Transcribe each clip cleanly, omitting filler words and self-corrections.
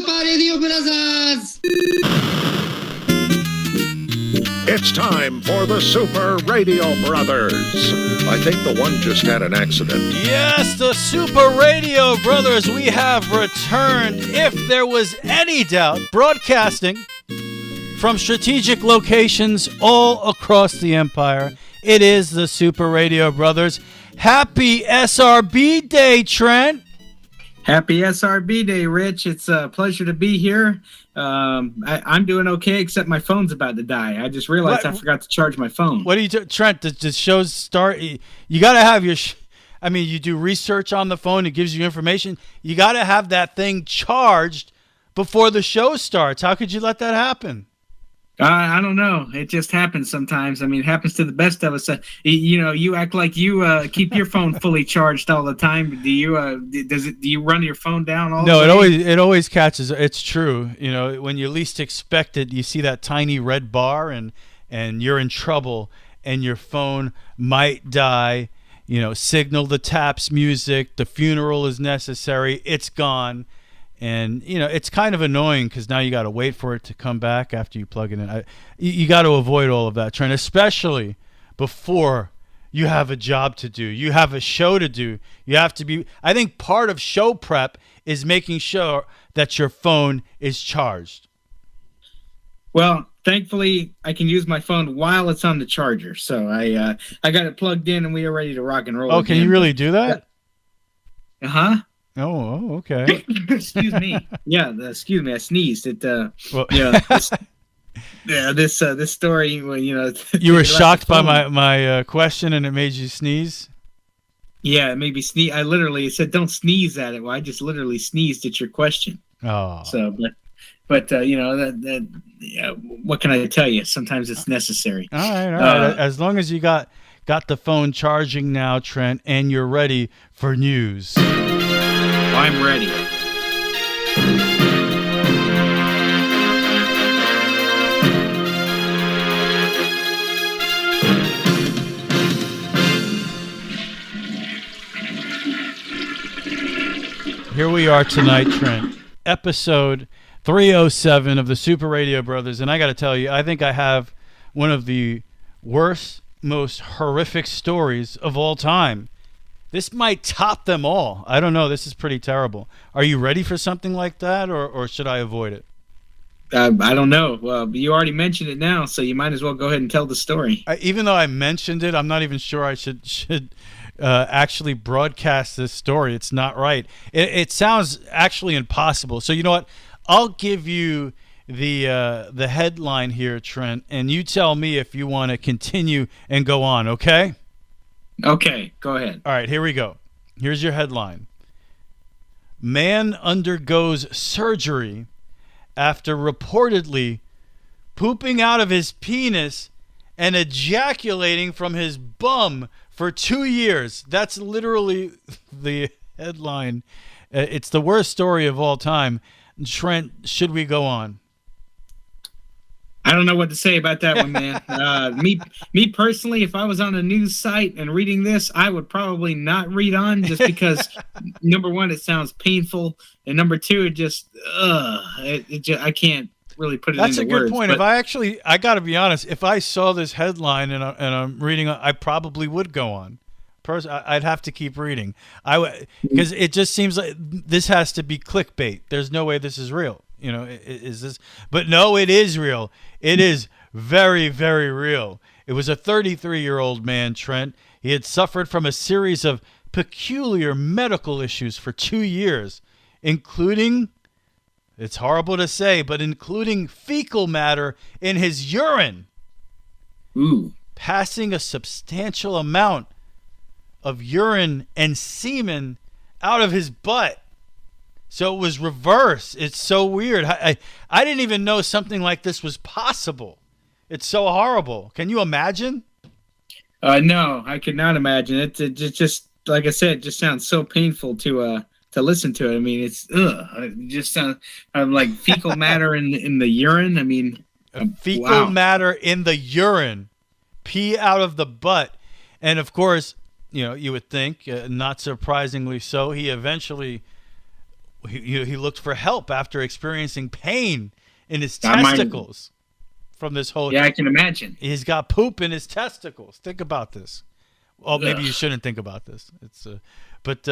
Super Radio Brothers! It's time for the Super Radio Brothers. I think the one just had an accident. Yes, the Super Radio Brothers, we have returned. If there was any doubt, broadcasting from strategic locations all across the empire, it is the Super Radio Brothers. Happy SRB Day, Trent. Happy SRB Day, Rich. It's a pleasure to be here. I'm doing okay, except my phone's about to die. I just realized I forgot to charge my phone. What do you do, Trent? Does shows start? You got to have your. You do research on the phone. It gives you information. You got to have that thing charged before the show starts. How could you let that happen? I don't know. It just happens sometimes. I mean, it happens to the best of us. You act like you keep your phone fully charged all the time. Do you? Do you run your phone down all the time? No, it always catches. It's true. You know, when you least expect it, you see that tiny red bar, and you're in trouble, and your phone might die. You know, signal the taps music. The funeral is necessary. It's gone. And, you know, it's kind of annoying because now you got to wait for it to come back after you plug it in. You got to avoid all of that, Trent, especially before you have a job to do. You have a show to do. You have to be – I think part of show prep is making sure that your phone is charged. Well, thankfully, I can use my phone while it's on the charger. So I got it plugged in and we are ready to rock and roll. Oh, can you really do that? Uh-huh. Oh, okay. Excuse me. Yeah, excuse me. I sneezed. This story. Well, you were shocked by my question, and it made you sneeze. Yeah, it made me sneeze. I literally said, "Don't sneeze at it." Well, I just literally sneezed at your question. Oh. So, but what can I tell you? Sometimes it's necessary. All right. As long as you got the phone charging now, Trent, and you're ready for news. I'm ready. Here we are tonight, Trent. Episode 307 of the Super Radio Brothers. And I got to tell you, I think I have one of the worst, most horrific stories of all time. This might top them all. I don't know. This is pretty terrible. Are you ready for something like that, or should I avoid it? I don't know. Well, you already mentioned it now, so you might as well go ahead and tell the story. Even though I mentioned it, I'm not even sure I should actually broadcast this story. It's not right. It sounds actually impossible. So you know what? I'll give you the headline here, Trent, and you tell me if you want to continue and go on, okay? Okay, go ahead. All right, here we go. Here's your headline. Man undergoes surgery after reportedly pooping out of his penis and ejaculating from his bum for 2 years. That's literally the headline. It's the worst story of all time. Trent, should we go on? I don't know what to say about that one, man. Me personally, if I was on a news site and reading this, I would probably not read on just because, number one, it sounds painful, and number two, it just, I can't really put it into words. That's a good point. But I got to be honest, if I saw this headline and I'm reading, I probably would go on. I'd have to keep reading. Because it just seems like this has to be clickbait. There's no way this is real. You know, is this? But no, it is real. It is very, very real. It was a 33-year-old man, Trent. He had suffered from a series of peculiar medical issues for 2 years, including, it's horrible to say, but including fecal matter in his urine. Ooh. Passing a substantial amount of urine and semen out of his butt. So it was reverse. It's so weird. I didn't even know something like this was possible. It's so horrible. Can you imagine? No, I could not imagine it. It just like I said, it just sounds so painful to listen to it. I mean, it just sounds like fecal matter in the urine. I mean, fecal matter in the urine, pee out of the butt, and of course, you know, you would think, not surprisingly so, he eventually he looked for help after experiencing pain in his That might- testicles from this whole. Yeah, I can imagine. He's got poop in his testicles. Think about this. Well, maybe you shouldn't think about this. But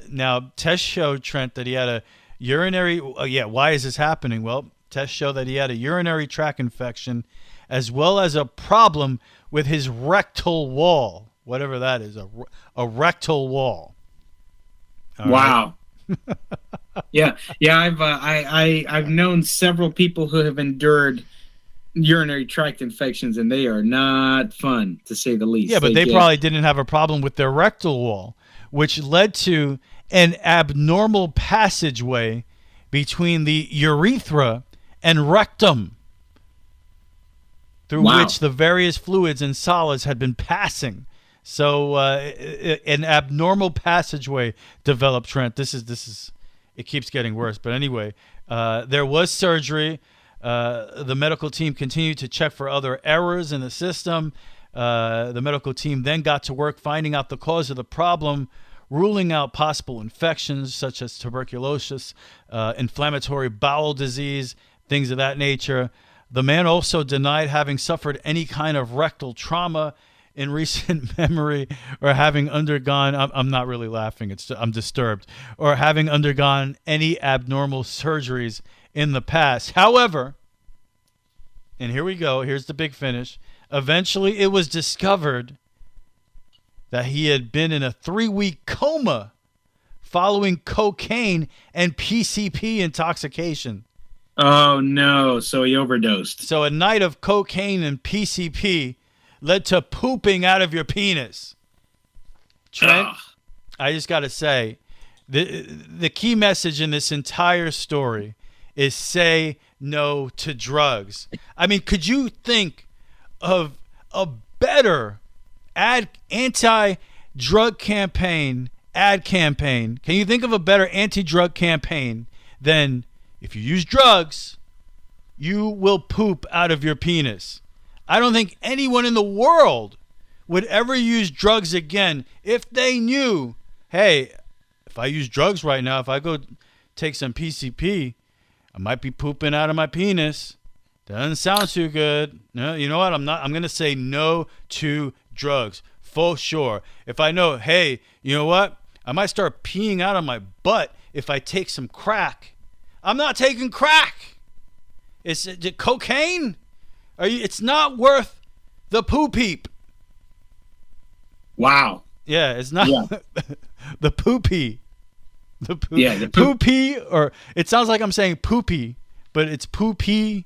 now tests showed, Trent, that he had a urinary. Why is this happening? Well, tests show that he had a urinary tract infection, as well as a problem with his rectal wall, whatever that is, a rectal wall. All Wow. yeah. I've known several people who have endured urinary tract infections, and they are not fun, to say the least. Yeah, but they probably didn't have a problem with their rectal wall, which led to an abnormal passageway between the urethra and rectum, through which the various fluids and solids had been passing. So an abnormal passageway developed, Trent. This is it keeps getting worse. But anyway, there was surgery. The medical team continued to check for other errors in the system. The medical team then got to work finding out the cause of the problem, ruling out possible infections such as tuberculosis, inflammatory bowel disease, things of that nature. The man also denied having suffered any kind of rectal trauma in recent memory, or having undergone, I'm not really laughing, I'm disturbed, or having undergone any abnormal surgeries in the past. However, and here we go, here's the big finish, eventually it was discovered that he had been in a 3-week coma following cocaine and PCP intoxication. Oh, no. So he overdosed. So a night of cocaine and PCP led to pooping out of your penis. Trent, I just got to say, the key message in this entire story is say no to drugs. I mean, could you think of a better anti-drug campaign, ad campaign? Can you think of a better anti-drug campaign than if you use drugs, you will poop out of your penis? I don't think anyone in the world would ever use drugs again if they knew, hey, if I use drugs right now, if I go take some PCP, I might be pooping out of my penis. Doesn't sound too good. No, you know what? I'm going to say no to drugs for sure. If I know, hey, you know what? I might start peeing out of my butt if I take some crack. I'm not taking crack. It's cocaine. It's not worth the poop heap. Wow. Yeah, it's not the poopy. The poopy, or it sounds like I'm saying poopy, but it's poopy.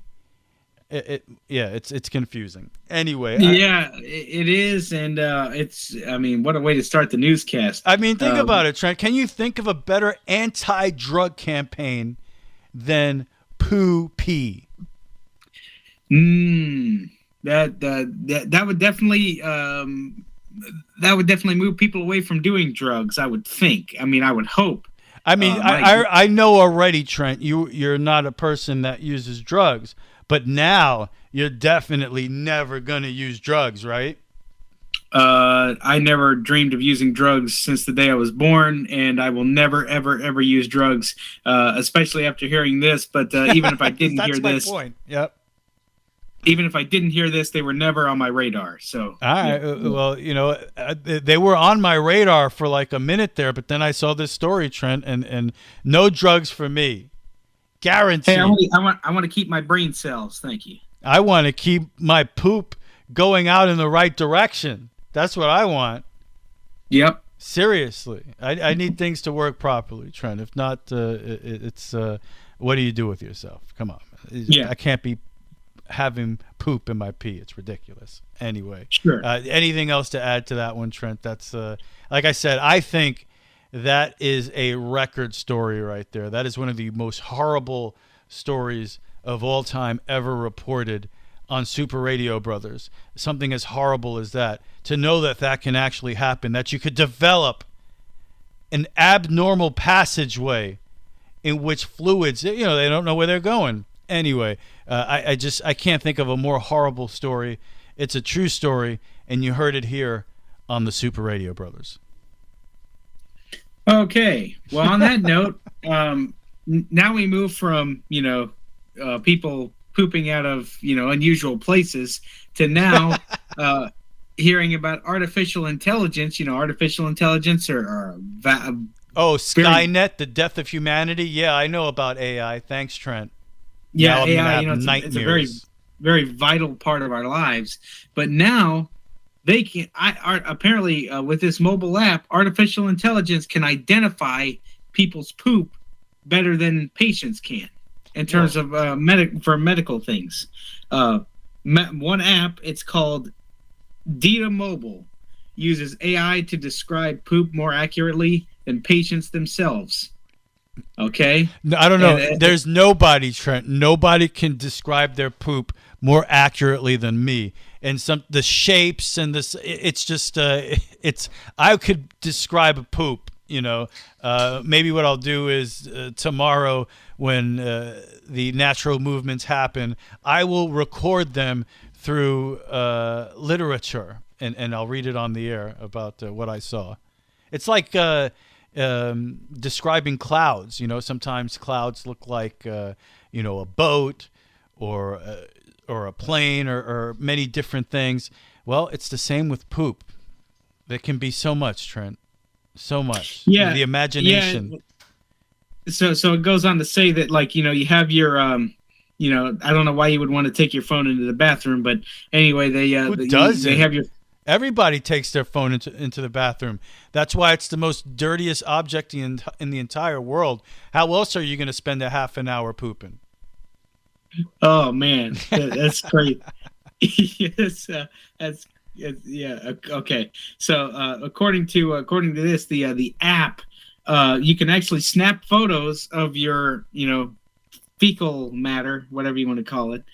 It's confusing. Anyway. It is, and I mean, what a way to start the newscast. I mean, think about it, Trent. Can you think of a better anti-drug campaign than poo-pee? That would definitely move people away from doing drugs, I would think. I mean, I would hope. I mean, I know already, Trent, you're not a person that uses drugs, but now you're definitely never going to use drugs, right? I never dreamed of using drugs since the day I was born, and I will never, ever, ever use drugs, especially after hearing this. But even if I didn't hear this, my point. Yep. Even if I didn't hear this, they were never on my radar. So, all right. Well, you know, they were on my radar for like a minute there, but then I saw this story, Trent, and no drugs for me, guaranteed. Hey, I want to keep my brain cells. Thank you. I want to keep my poop going out in the right direction. That's what I want. Yep. Seriously, I need things to work properly, Trent. If not, it's what do you do with yourself? Come on. I can't be having poop in my pee. It's ridiculous. Anyway, sure. Anything else to add to that one, Trent? That's like I said, I think that is a record story right there. That is one of the most horrible stories of all time ever reported on Super Radio Brothers. Something as horrible as that. To know that that can actually happen, that you could develop an abnormal passageway in which fluids, they don't know where they're going. Anyway, I can't think of a more horrible story. It's a true story, and you heard it here on the Super Radio Brothers. Okay. Well, on that note, now we move from people pooping out of unusual places to now hearing about artificial intelligence. Artificial intelligence Oh, Skynet, the death of humanity. Yeah, I know about AI. Thanks, Trent. Yeah, now I'm gonna AI. have It's a very, nightmares. very vital part of our lives. But now they can. Apparently, with this mobile app, artificial intelligence can identify people's poop better than patients can in terms of medical things. One app, it's called Data Mobile, uses AI to describe poop more accurately than patients themselves. Okay? No, I don't know. There's nobody, Trent. Nobody can describe their poop more accurately than me. And the shapes and this, it's just, I could describe a poop. Maybe what I'll do is tomorrow when the natural movements happen, I will record them through literature, and I'll read it on the air about what I saw. It's like describing clouds. Sometimes clouds look like a boat or a plane or many different things. Well, it's the same with poop. There can be so much, Trent. So much. Yeah. The imagination. Yeah. So it goes on to say that, you have your I don't know why you would want to take your phone into the bathroom, but anyway, they have your. Everybody takes their phone into the bathroom. That's why it's the most dirtiest object in the entire world. How else are you going to spend a half an hour pooping? Oh man, that's crazy. Yes, yeah. Okay. So according to this, the app, you can actually snap photos of your fecal matter, whatever you want to call it,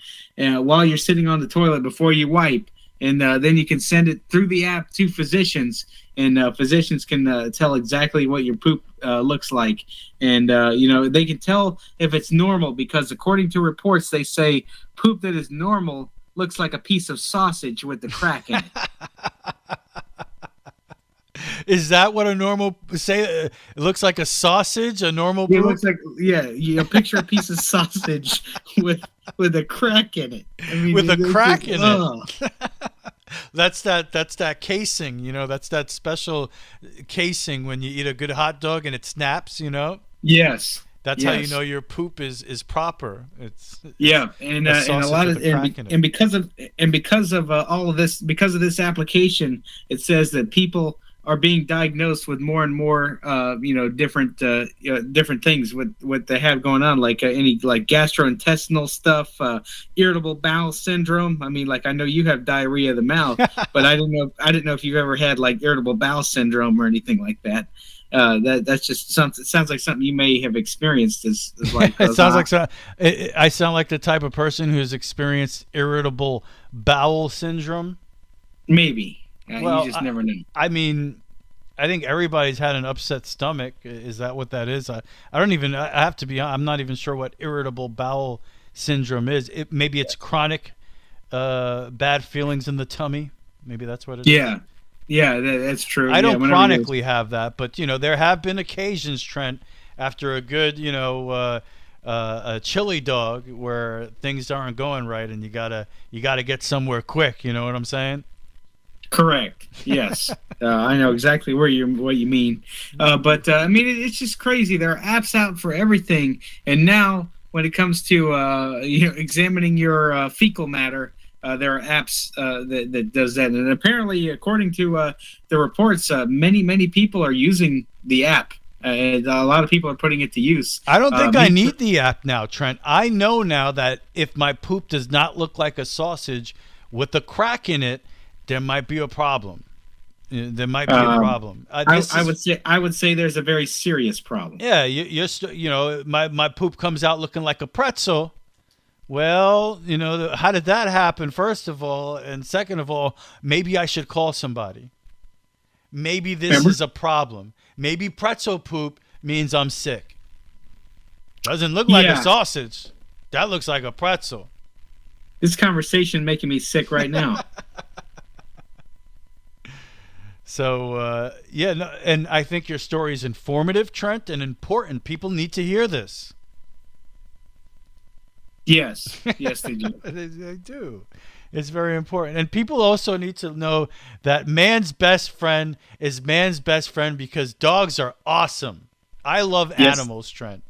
while you're sitting on the toilet before you wipe. And then you can send it through the app to physicians, and physicians can tell exactly what your poop looks like. And, they can tell if it's normal because according to reports, they say poop that is normal looks like a piece of sausage with the crack in it. Is that what a normal it looks like a sausage? A normal poop? It looks like picture a piece of sausage with a crack in it. I mean, with a crack in it. That's that casing, that's that special casing when you eat a good hot dog and it snaps, Yes. That's how you know your poop is proper. It's and a lot of and because of all of this, because of this application, it says that people are being diagnosed with more and more different things with what they have going on, like any gastrointestinal stuff, irritable bowel syndrome. I mean, I know you have diarrhea of the mouth, but I didn't know if you've ever had irritable bowel syndrome or anything like that. That's just something. It sounds like something you may have experienced. It sounds like I sound like the type of person who's experienced irritable bowel syndrome. Maybe. You just never know. I mean, I think everybody's had an upset stomach. Is that what that is? I have to be honest, I'm not even sure what irritable bowel syndrome is. Maybe it's chronic bad feelings in the tummy. Maybe that's what it is. Yeah, that's true. I don't chronically have that, but there have been occasions, Trent, after a good, a chili dog where things aren't going right, and you gotta get somewhere quick. You know what I'm saying? Correct. Yes, I know exactly what you mean. But I mean, it's just crazy. There are apps out for everything, and now when it comes to examining your fecal matter, there are apps that does that. And apparently, according to the reports, many people are using the app. And a lot of people are putting it to use. I don't think I need the app now, Trent. I know now that if my poop does not look like a sausage with a crack in it, there might be a problem. There might be a problem. I would say there's a very serious problem. Yeah, my poop comes out looking like a pretzel. Well, how did that happen? First of all, and second of all, maybe I should call somebody. Maybe this is a problem. Maybe pretzel poop means I'm sick. Doesn't look like a sausage. That looks like a pretzel. This conversation making me sick right now. So, and I think your story is informative, Trent, and important. People need to hear this. Yes, yes, they do. They do. It's very important. And people also need to know that man's best friend is man's best friend because dogs are awesome. I love Yes. animals, Trent.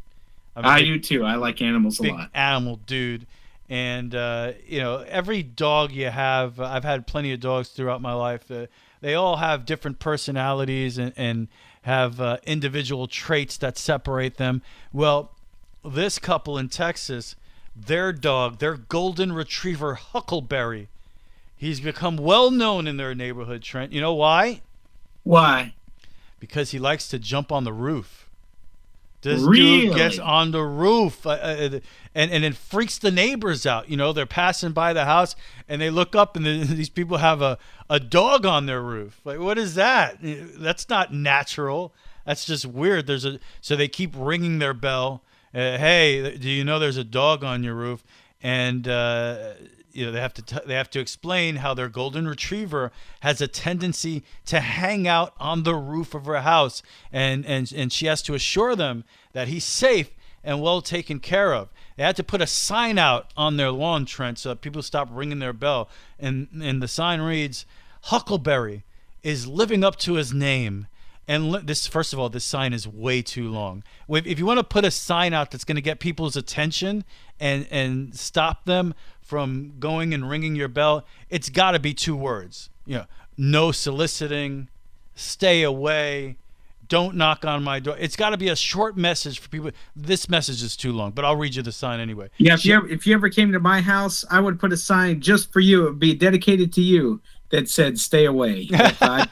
I do too. I like animals a Big lot. animal dude. And, every dog you have, I've had plenty of dogs throughout my life. They all have different personalities and have individual traits that separate them. Well, this couple in Texas, their dog, their golden retriever Huckleberry, he's become well known in their neighborhood, Trent. You know why? Why? Because he likes to jump on the roof. This Really? dude gets on the roof and it freaks the neighbors out. They're passing by the house and they look up and these people have a dog on their roof. Like, what is that? That's not natural. That's just weird. So they keep ringing their bell. Hey, do you know there's a dog on your roof? And they have to explain how their golden retriever has a tendency to hang out on the roof of her house, and she has to assure them that he's safe and well taken care of. They had to put a sign out on their lawn, Trent, so that people stop ringing their bell, and the sign reads, "Huckleberry is living up to his name." And this, first of all, this sign is way too long. If you want to put a sign out that's going to get people's attention and stop them from going and ringing your bell, it's got to be 2 words. No soliciting, stay away, don't knock on my door. It's got to be a short message for people. This message is too long, but I'll read you the sign anyway. Yeah, if you ever came to my house, I would put a sign just for you. It would be dedicated to you that said "Stay away." I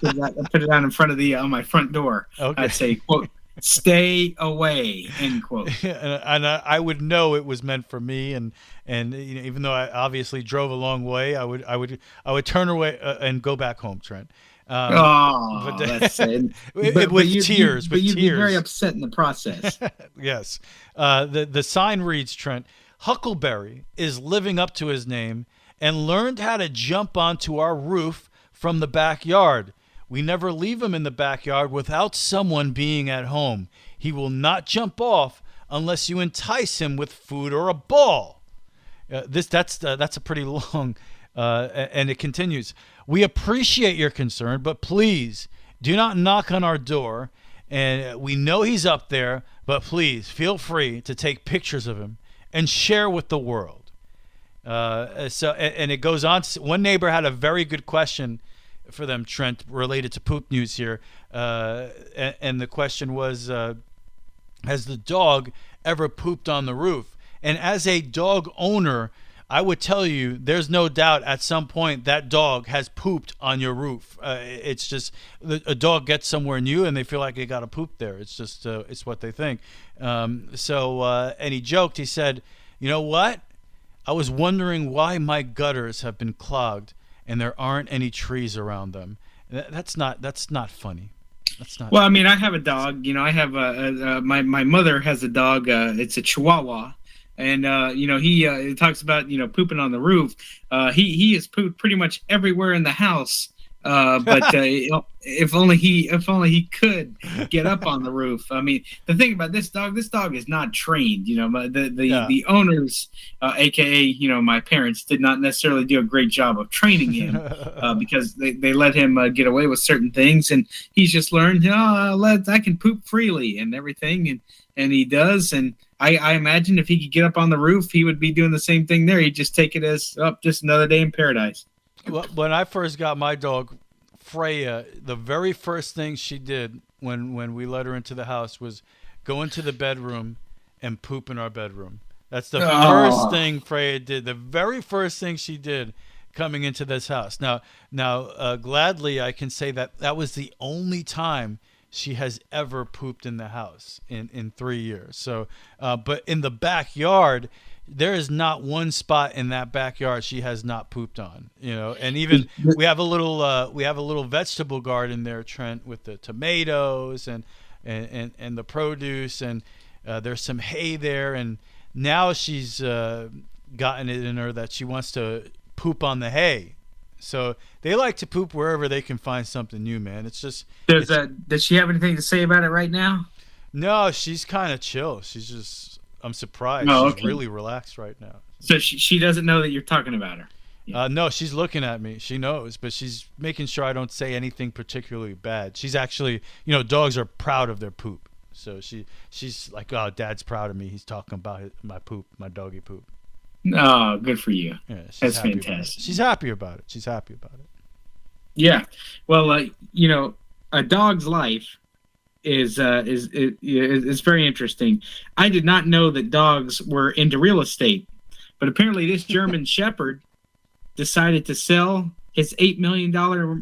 put it on in front of on my front door. Okay. I'd say, "Quote, stay away," end quote. And I would know it was meant for me, and even though I obviously drove a long way, I would turn away and go back home, Trent. That's it. With tears. But you'd be very upset in the process. Yes. The sign reads, Trent, "Huckleberry is living up to his name and learned how to jump onto our roof from the backyard. We never leave him in the backyard without someone being at home. He will not jump off unless you entice him with food or a ball." That's a pretty long, and it continues. "We appreciate your concern, but please do not knock on our door. And we know he's up there, but please feel free to take pictures of him and share with the world." And it goes on. One neighbor had a very good question for them, Trent, related to poop news here. And the question was, has the dog ever pooped on the roof? And as a dog owner, I would tell you there's no doubt at some point that dog has pooped on your roof. It's just a dog gets somewhere new and they feel like they got to poop there. It's just it's what they think. And he joked. He said, "You know what? I was wondering why my gutters have been clogged and there aren't any trees around them." That's not funny. That's not. Well, I mean, I have a dog. I have my mother has a dog. It's a Chihuahua, and he talks about pooping on the roof. He has pooped pretty much everywhere in the house. But if only he could get up on the roof. I mean, the thing about this dog is not trained. The owners, aka my parents, did not necessarily do a great job of training him because they let him get away with certain things, and he's just learned. I can poop freely and everything, and he does. And I imagine if he could get up on the roof, he would be doing the same thing there. He'd just take it as just another day in paradise. Well, when I first got my dog, Freya, the very first thing she did when we let her into the house was go into the bedroom and poop in our bedroom. That's the first thing Freya did. The very first thing she did coming into this house. Now, gladly I can say that was the only time she has ever pooped in the house in 3 years. So, but in the backyard, there is not one spot in that backyard she has not pooped on, and even we have a little vegetable garden there, Trent, with the tomatoes and the produce, and there's some hay there, and now she's gotten it in her that she wants to poop on the hay. So they like to poop wherever they can find something new, man. It's just does she have anything to say about it right now? No, she's kind of chill. She's just I'm surprised. Oh, She's okay. really relaxed right now. So she doesn't know that you're talking about her. No, she's looking at me. She knows, but she's making sure I don't say anything particularly bad. She's actually, dogs are proud of their poop. So she's like, oh, Dad's proud of me. He's talking about my poop, my doggy poop. Oh, good for you. Yeah, she's That's happy fantastic. She's happy about it. She's happy about it. Yeah. Well, a dog's life is very interesting. I did not know that dogs were into real estate, but apparently this German Shepherd decided to sell his $8 million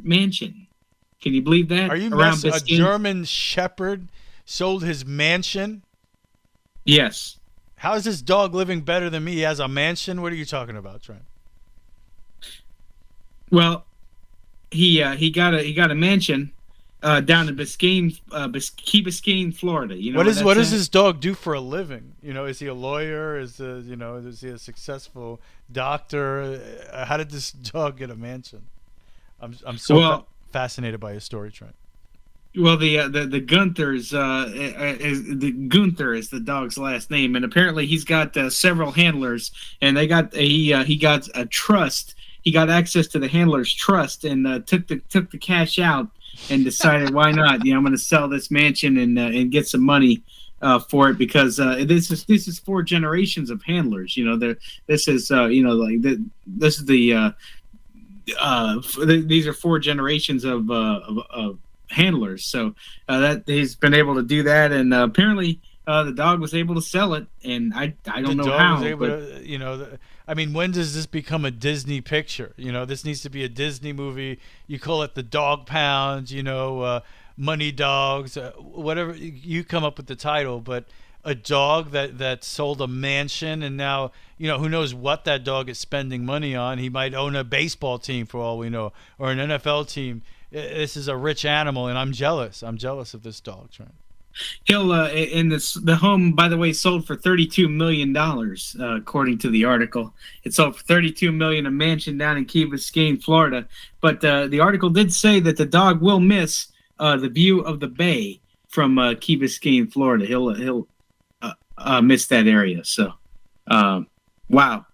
mansion. Can you believe that? Are you Around messing? A Biscayne? German Shepherd sold his mansion? Yes. How is this dog living better than me? He has a mansion? What are you talking about, Trent? Well, he got a mansion down in Biscayne, Key Biscayne, Florida. You know what does this dog do for a living? Is he a lawyer? Is he a successful doctor? How did this dog get a mansion? I'm so fascinated by his story, Trent. Well, the Gunther's Gunther is the dog's last name, and apparently he's got several handlers, and he got a trust. He got access to the handler's trust and took the cash out and decided, why not? I'm going to sell this mansion and get some money for it, because this is 4 generations of handlers. These are 4 generations of handlers. So that he's been able to do that, and apparently the dog was able to sell it, and I don't know how. When does this become a Disney picture? This needs to be a Disney movie. You call it the Dog Pound, Money Dogs, whatever. You come up with the title, but a dog that sold a mansion, and now, who knows what that dog is spending money on. He might own a baseball team for all we know, or an NFL team. This is a rich animal, and I'm jealous. I'm jealous of this dog, Trent. He'll the home, by the way, sold for $32 million, according to the article. It sold for $32 million, a mansion down in Key Biscayne, Florida. But the article did say that the dog will miss the view of the bay from Key Biscayne, Florida. He'll miss that area. So, wow.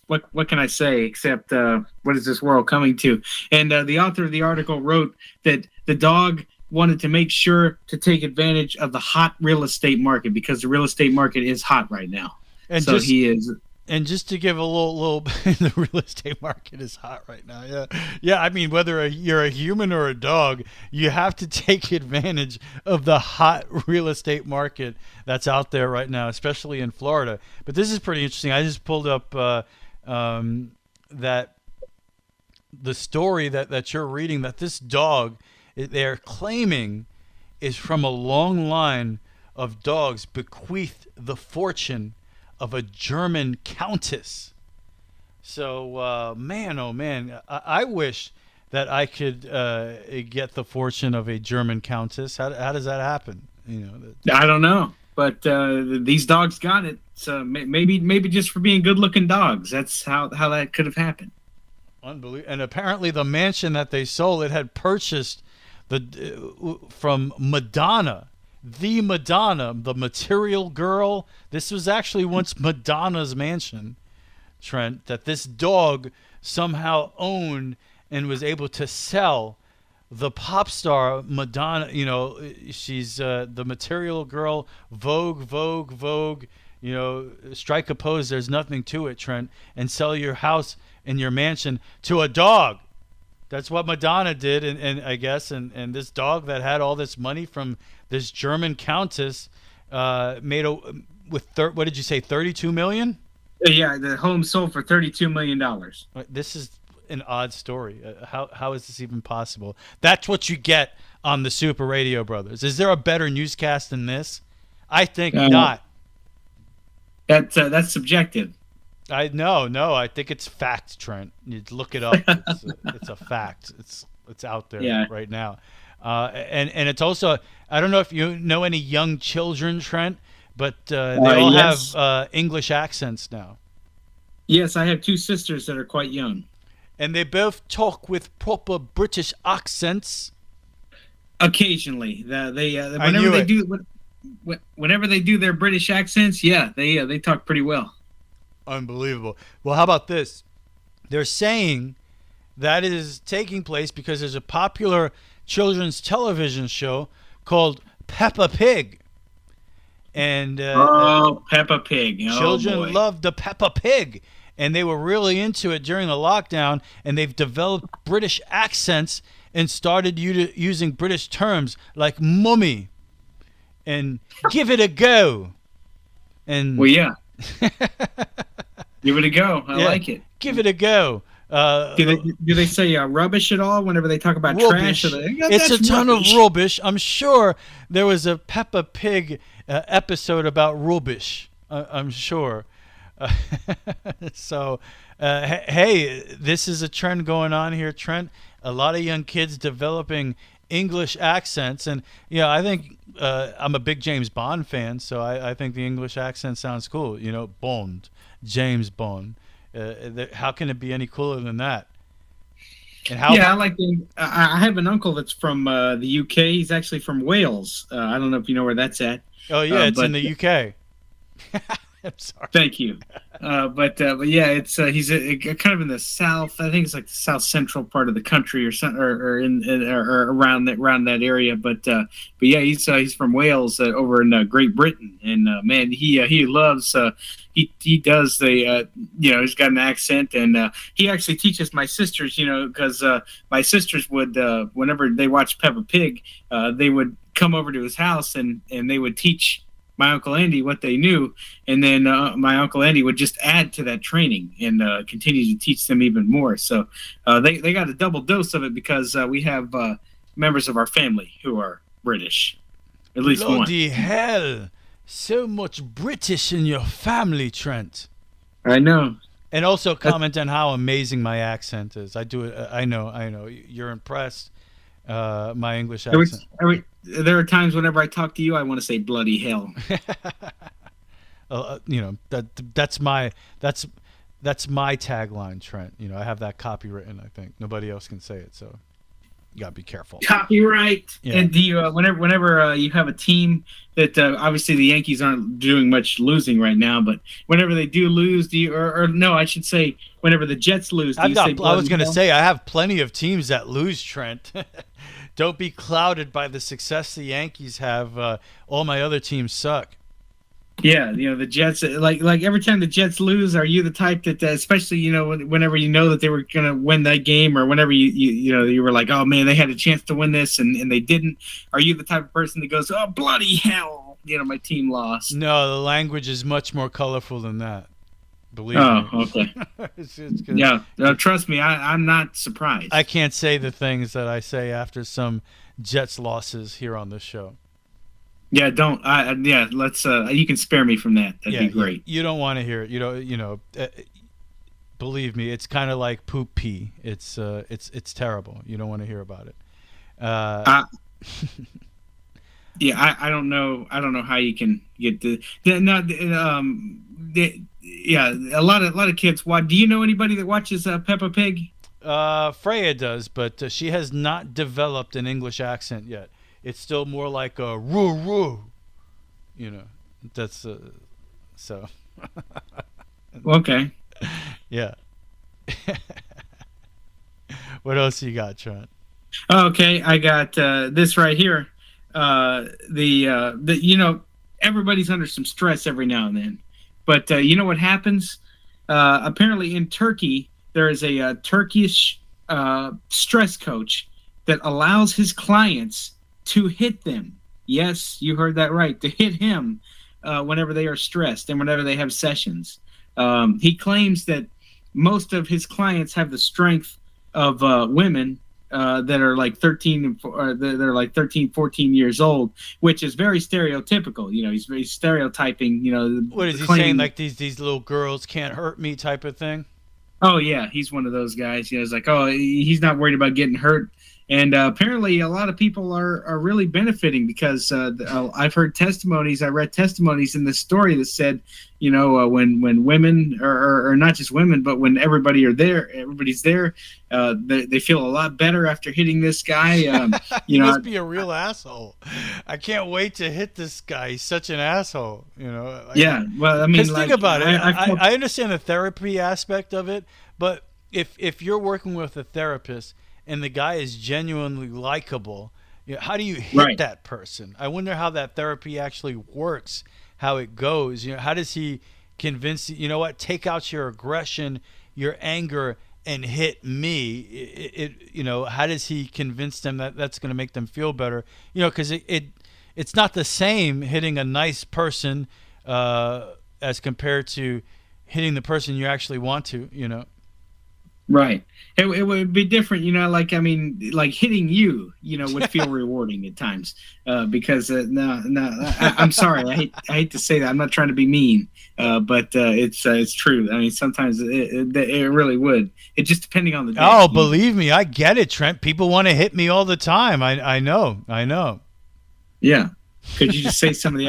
What can I say except what is this world coming to? And the author of the article wrote that the dog wanted to make sure to take advantage of the hot real estate market, because the real estate market is hot right now. And so he is. And just to give a little the real estate market is hot right now. Yeah. Whether you're a human or a dog, you have to take advantage of the hot real estate market that's out there right now, especially in Florida. But this is pretty interesting. I just pulled up that the story that you're reading, that this dog they're claiming is from a long line of dogs bequeathed the fortune of a German countess. So, man, oh man, I wish that I could get the fortune of a German countess. How does that happen? I don't know, but these dogs got it. So maybe just for being good-looking dogs, that's how that could have happened. Unbelievable. And apparently, the mansion that they sold, it had purchased from Madonna, the Material Girl. This was actually once Madonna's mansion, Trent, that this dog somehow owned and was able to sell. The pop star Madonna, she's the Material Girl, Vogue, strike a pose, there's nothing to it, Trent, and sell your house and your mansion to a dog. That's what Madonna did, and I guess, and this dog that had all this money from this German countess made what did you say, $32 million? Yeah, the home sold for $32 million. This is an odd story. How is this even possible? That's what you get on the Super Radio Brothers. Is there a better newscast than this? I think not. That's subjective. No. I think it's fact, Trent. You look it up. It's a fact. It's out there right now. And it's also, I don't know if you know any young children, Trent, but they all have English accents now. Yes, I have 2 sisters that are quite young. And they both talk with proper British accents. Occasionally, whenever they do. whenever they do their British accents, yeah, they talk pretty well. Unbelievable. Well, how about this? They're saying that is taking place because there's a popular children's television show called Peppa Pig. And Peppa Pig. Oh, children boy. loved the Peppa Pig. And they were really into it during the lockdown. And they've developed British accents and started using British terms like mummy and give it a go. And well, yeah. Give it a go. I like it. Give it a go. Do they say rubbish at all whenever they talk about rubbish. trash? It's a ton of rubbish. I'm sure there was a Peppa Pig episode about rubbish. I'm sure. So, hey, this is a trend going on here, Trent. A lot of young kids developing English accents, and I think I'm a big James Bond fan, so I think the English accent sounds cool. Bond, James Bond. How can it be any cooler than that? And how? Yeah, I like. I have an uncle that's from the UK. He's actually from Wales. I don't know if you know where that's at. Oh yeah, it's in the UK. I'm sorry. Thank you. But yeah, it's he's kind of in the south. I think it's like the south central part of the country, or something, or around that area. But yeah, he's from Wales, over in Great Britain, and man, he loves. He does the he's got an accent, and he actually teaches my sisters, because my sisters would whenever they watched Peppa Pig, they would come over to his house and they would teach my Uncle Andy what they knew, and then my Uncle Andy would just add to that training and continue to teach them even more. So they got a double dose of it because we have members of our family who are British, at least one. Bloody hell! So much British in your family, Trent. I know. And also comment on how amazing my accent is. I do it. I know. You're impressed. My English accent. There are times whenever I talk to you, I want to say bloody hell. That's my tagline, Trent. I have that copywritten. I think nobody else can say it, so you gotta be careful. Copyright. Yeah. And do you whenever you have a team that obviously the Yankees aren't doing much losing right now, but whenever they do lose, do you or no, I should say whenever the Jets lose, do you say bloody I was gonna hell? say I have plenty of teams that lose, Trent. Don't be clouded by the success the Yankees have. All my other teams suck. Yeah, the Jets. Like every time the Jets lose, are you the type that, especially whenever you know that they were gonna win that game, or whenever you were like, oh man, they had a chance to win this and they didn't? Are you the type of person that goes, oh bloody hell, my team lost? No, the language is much more colorful than that. Believe me. Oh, okay. Yeah, trust me, I'm not surprised. I can't say the things that I say after some Jets losses here on this show. Yeah, don't. Yeah, let's. You can spare me from that. That'd be great. You don't want to hear it. Believe me, it's kind of like poop pee. It's terrible. You don't want to hear about it. Yeah, I don't know. I don't know how you can get the. Yeah, a lot of kids watch. Do you know anybody that watches Peppa Pig? Freya does, but she has not developed an English accent yet. It's still more like a roo roo. That's so. Okay. Yeah. What else you got, Trent? Okay, I got this right here. Everybody's under some stress every now and then. But you know what happens? Apparently in Turkey, there is a Turkish stress coach that allows his clients to hit them. Yes, you heard that right. To hit him whenever they are stressed and whenever they have sessions. He claims that most of his clients have the strength of women that are like 13, 14 years old, which is very stereotypical. He's very stereotyping. What is he saying? Like these little girls can't hurt me type of thing? Oh yeah, he's one of those guys. It's like, oh, he's not worried about getting hurt. And apparently a lot of people are really benefiting because I've heard testimonies. I read testimonies in this story that said, when women or not just women, but when everybody's there, they feel a lot better after hitting this guy. He must be a real asshole. I can't wait to hit this guy. He's such an asshole. Yeah. Well, I mean, think about it. I understand the therapy aspect of it, but if you're working with a therapist and the guy is genuinely likable, how do you hit that person? I wonder how that therapy actually works, how it goes. How does he convince you, take out your aggression, your anger, and hit me? How does he convince them that that's going to make them feel better? Because it's not the same hitting a nice person as compared to hitting the person you actually want to. Right. It would be different, like hitting you, would feel rewarding at times, because I'm sorry, I hate to say that. I'm not trying to be mean, but it's true. I mean, sometimes it really would. It just depending on the day. Oh, believe me, I get it, Trent. People want to hit me all the time. I know. Yeah. Could you just say some of the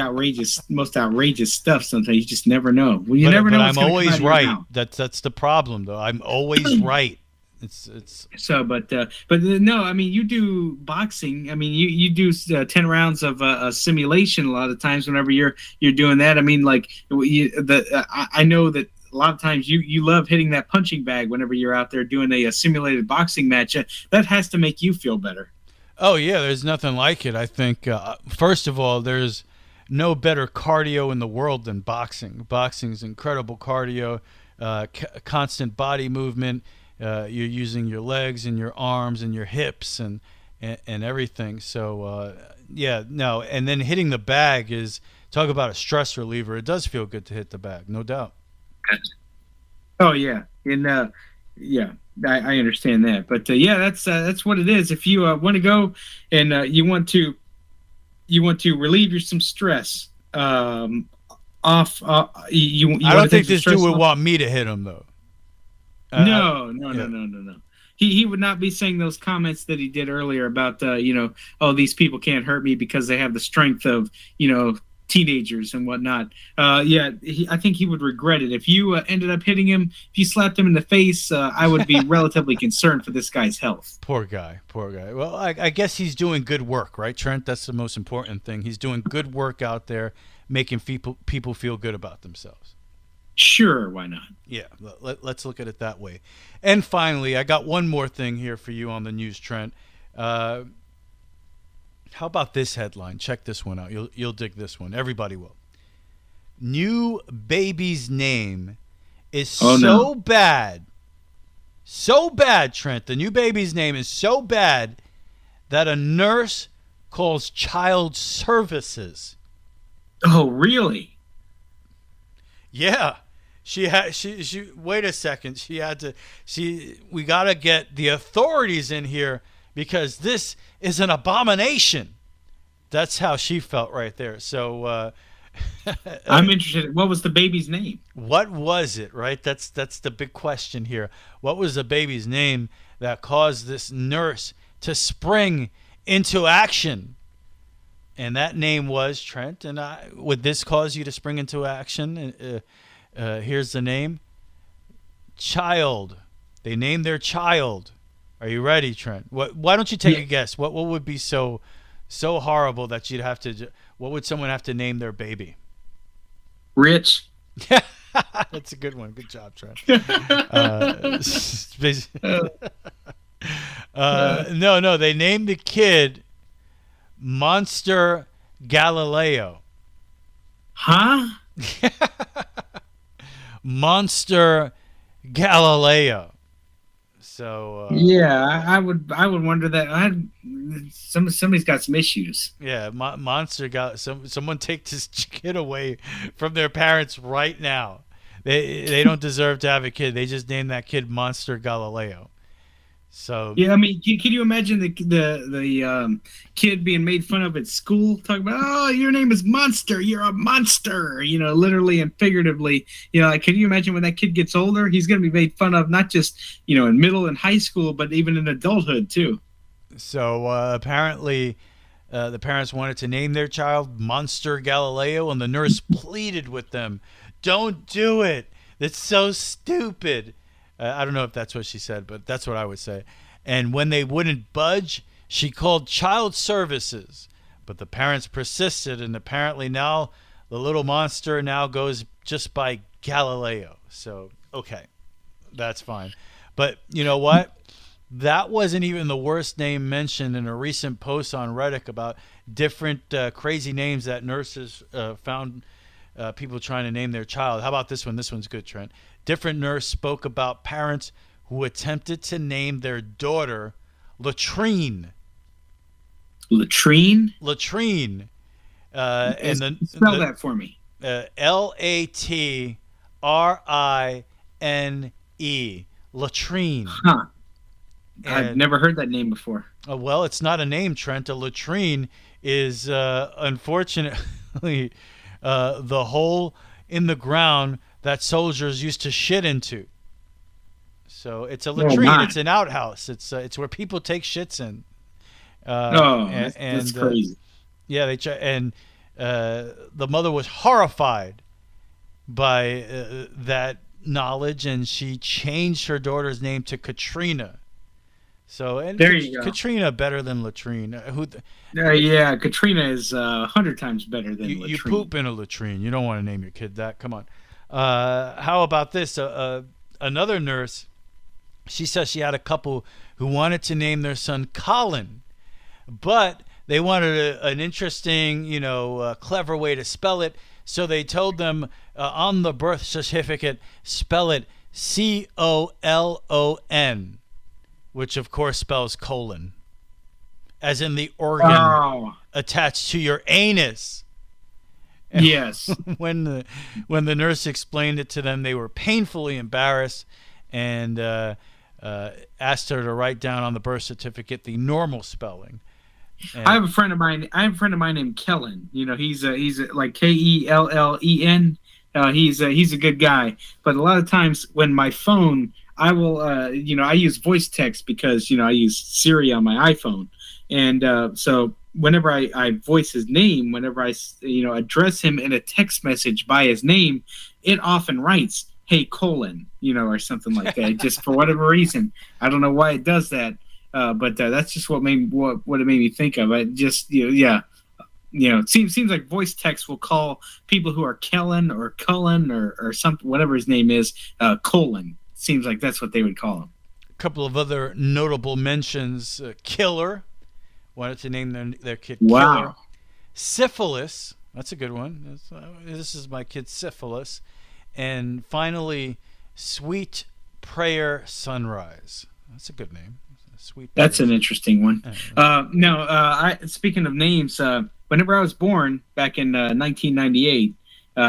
most outrageous stuff sometimes? You just never know. Well, you never know. But I'm always right. That's the problem, though. I'm always right. It's so, but no. I mean, you do boxing. I mean, you do 10 rounds of a simulation a lot of times. Whenever you're doing that, I mean, I know that a lot of times you love hitting that punching bag whenever you're out there doing a simulated boxing match. That has to make you feel better. Oh, yeah, there's nothing like it. I think, first of all, there's no better cardio in the world than boxing. Boxing's incredible cardio, constant body movement. You're using your legs and your arms and your hips and everything. So, and then hitting the bag is, talk about a stress reliever. It does feel good to hit the bag, no doubt. Oh, yeah. And, yeah. I understand that, but that's what it is. If you want to go and you want to relieve some stress off, I don't think this dude would want me to hit him though. No. He would not be saying those comments that he did earlier about these people can't hurt me because they have the strength of teenagers and whatnot. I think he would regret it if you ended up hitting him. If you slapped him in the face, I would be relatively concerned for this guy's health. Poor guy. Well, I guess he's doing good work, right, Trent? That's the most important thing. He's doing good work out there, making people feel good about themselves. Sure, why not? Yeah, let's look at it that way. And finally, I got one more thing here for you on the news, Trent. How about this headline? Check this one out. You'll dig this one. Everybody will. New baby's name is so bad. So bad, Trent. The new baby's name is so bad that a nurse calls child services. Oh, really? Yeah. She wait a second. We got to get the authorities in here because this is an abomination. That's how she felt right there. So I'm interested. What was the baby's name? What was it, right? That's the big question here. What was the baby's name that caused this nurse to spring into action? And that name was Trent. And would this cause you to spring into action? Here's the name. Child. They named their child. Are you ready, Trent? Why don't you take a guess? What would be so horrible that you'd have to? What would someone have to name their baby? Rich. That's a good one. Good job, Trent. No. They named the kid Monster Galileo. Huh? Monster Galileo. So I would wonder that. Somebody's got some issues. Yeah, Monster got someone take this kid away from their parents right now. They don't deserve to have a kid. They just named that kid Monster Galileo. So yeah, I mean, can you imagine the kid being made fun of at school, talking about, oh, your name is Monster, you're a monster, literally and figuratively. Can you imagine when that kid gets older, he's going to be made fun of not just in middle and high school, but even in adulthood too. So apparently, the parents wanted to name their child Monster Galileo, and the nurse pleaded with them, "Don't do it. That's so stupid." I don't know if that's what she said, but that's what I would say. And when they wouldn't budge, she called child services. But the parents persisted, and apparently now the little monster now goes just by Galileo. So, okay, that's fine. But you know what? That wasn't even the worst name mentioned in a recent post on Reddit about different crazy names that nurses found people trying to name their child. How about this one? This one's good, Trent. Different nurse spoke about parents who attempted to name their daughter Latrine. Latrine? Latrine. Spell that for me. Latrine. Latrine. Huh. I've never heard that name before. Well, it's not a name, Trent. A latrine is, unfortunately, the hole in the ground that soldiers used to shit into. So it's a latrine. It's an outhouse. It's where people take shits in. That's crazy. Yeah, the mother was horrified by that knowledge, and she changed her daughter's name to Katrina. So, and there you go. Katrina better than latrine. Yeah, Katrina is 100 times better than latrine. You poop in a latrine. You don't want to name your kid that. Come on. How about this? Another nurse, she says she had a couple who wanted to name their son Colin, but they wanted an interesting, clever way to spell it. So they told them on the birth certificate, spell it COLON, which of course spells colon, as in the organ attached to your anus. And yes. When the nurse explained it to them, they were painfully embarrassed and asked her to write down on the birth certificate the normal spelling. And I have a friend of mine named Kellen. He's like Kellen. He's a good guy. But a lot of times when my phone, I will, I use voice text because I use Siri on my iPhone, and so whenever I voice his name, whenever I address him in a text message by his name, it often writes, "Hey Colin," or something like that. Just for whatever reason, I don't know why it does that. But that's just what it made me think of. It just it seems like voice text will call people who are Kellen or Cullen or something, whatever his name is, Colin. Seems like that's what they would call him. A couple of other notable mentions: Killer, wanted to name their kid Killer. Syphilis, that's a good one. This is my kid Syphilis. And finally, Sweet Prayer Sunrise. That's a good name. That's an interesting one. Speaking of names, whenever I was born back in 1998,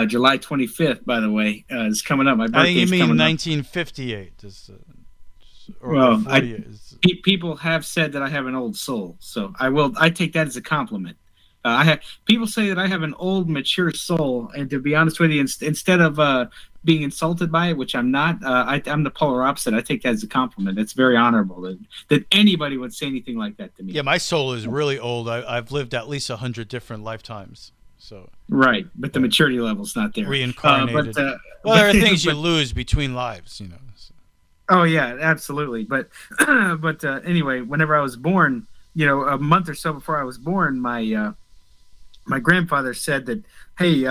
July 25th, by the way, is coming up. My birthday's coming up. You mean 1958? People have said that I have an old soul, so I take that as a compliment. People say that I have an old, mature soul, and to be honest with you, instead of being insulted by it, which I'm not, I'm the polar opposite. I take that as a compliment. It's very honorable that anybody would say anything like that to me. Yeah, my soul is really old. I've lived at least 100 different lifetimes. So right, but the maturity level's not there. Reincarnated. There are things you lose between lives, So. Oh yeah, absolutely. But anyway, whenever I was born, a month or so before I was born, my grandfather said that, hey,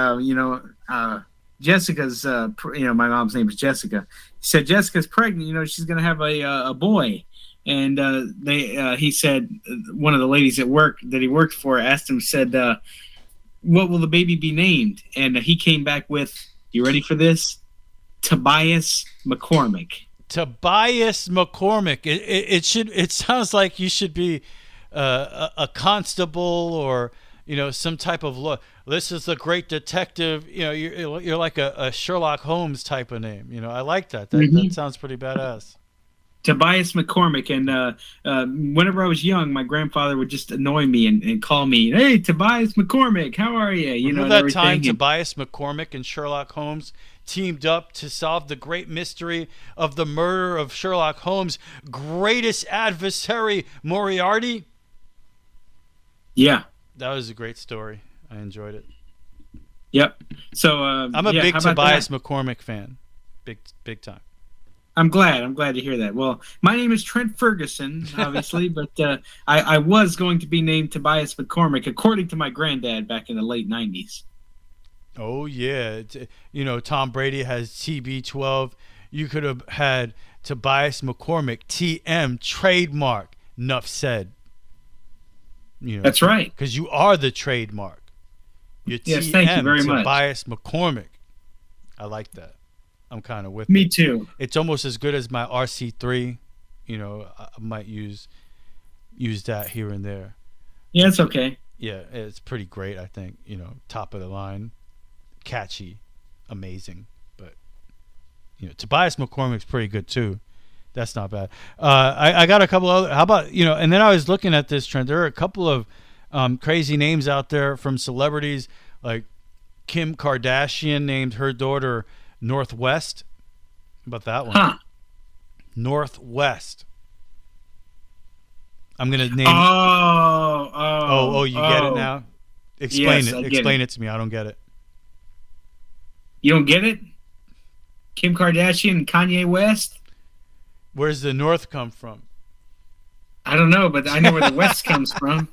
Jessica's, my mom's name is Jessica. He said Jessica's pregnant. She's gonna have a boy. And he said, one of the ladies at work that he worked for asked him, said, "What will the baby be named?" And he came back with, you ready for this? Tobias McCormick. Tobias McCormick. It sounds like you should be a constable or some type of look. This is the great detective. You're like a Sherlock Holmes type of name. I like that. That sounds pretty badass. Tobias McCormick. And whenever I was young, my grandfather would just annoy me and call me, "Hey, Tobias McCormick, how are you?" Remember that time Tobias McCormick and Sherlock Holmes teamed up to solve the great mystery of the murder of Sherlock Holmes' greatest adversary, Moriarty. Yeah. That was a great story. I enjoyed it. Yep. So I'm a big Tobias McCormick fan. Big time. I'm glad to hear that. Well, my name is Trent Ferguson, obviously, but I was going to be named Tobias McCormick, according to my granddad back in the late 90s. Oh, yeah. Tom Brady has TB12. You could have had Tobias McCormick, TM, trademark. Enough said. That's right. Because you are the trademark. You're yes, TM, thank you very much. Tobias McCormick. I like that. I'm kind of with Me it. too. It's almost as good as my RC3. I might use that here and there. Yeah, it's okay. Yeah, it's pretty great, I think. Top of the line, catchy, amazing. But Tobias McCormick's pretty good too. That's not bad. I got a couple other. How about And then I was looking at this trend. There are a couple of crazy names out there from celebrities, like Kim Kardashian named her daughter Northwest. How about that one? Huh. Northwest. I'm gonna name. Oh, you get it now. Explain Yes, it. Explain it to me. I don't get it. You don't get it? Kim Kardashian and Kanye West? Where's the North come from? I don't know, but I know where the West comes from.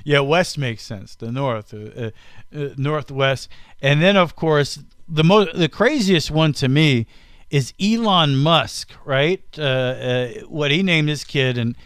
Yeah, West makes sense. The North, Northwest, and then of course the craziest one to me is Elon Musk, right? What he named his kid, and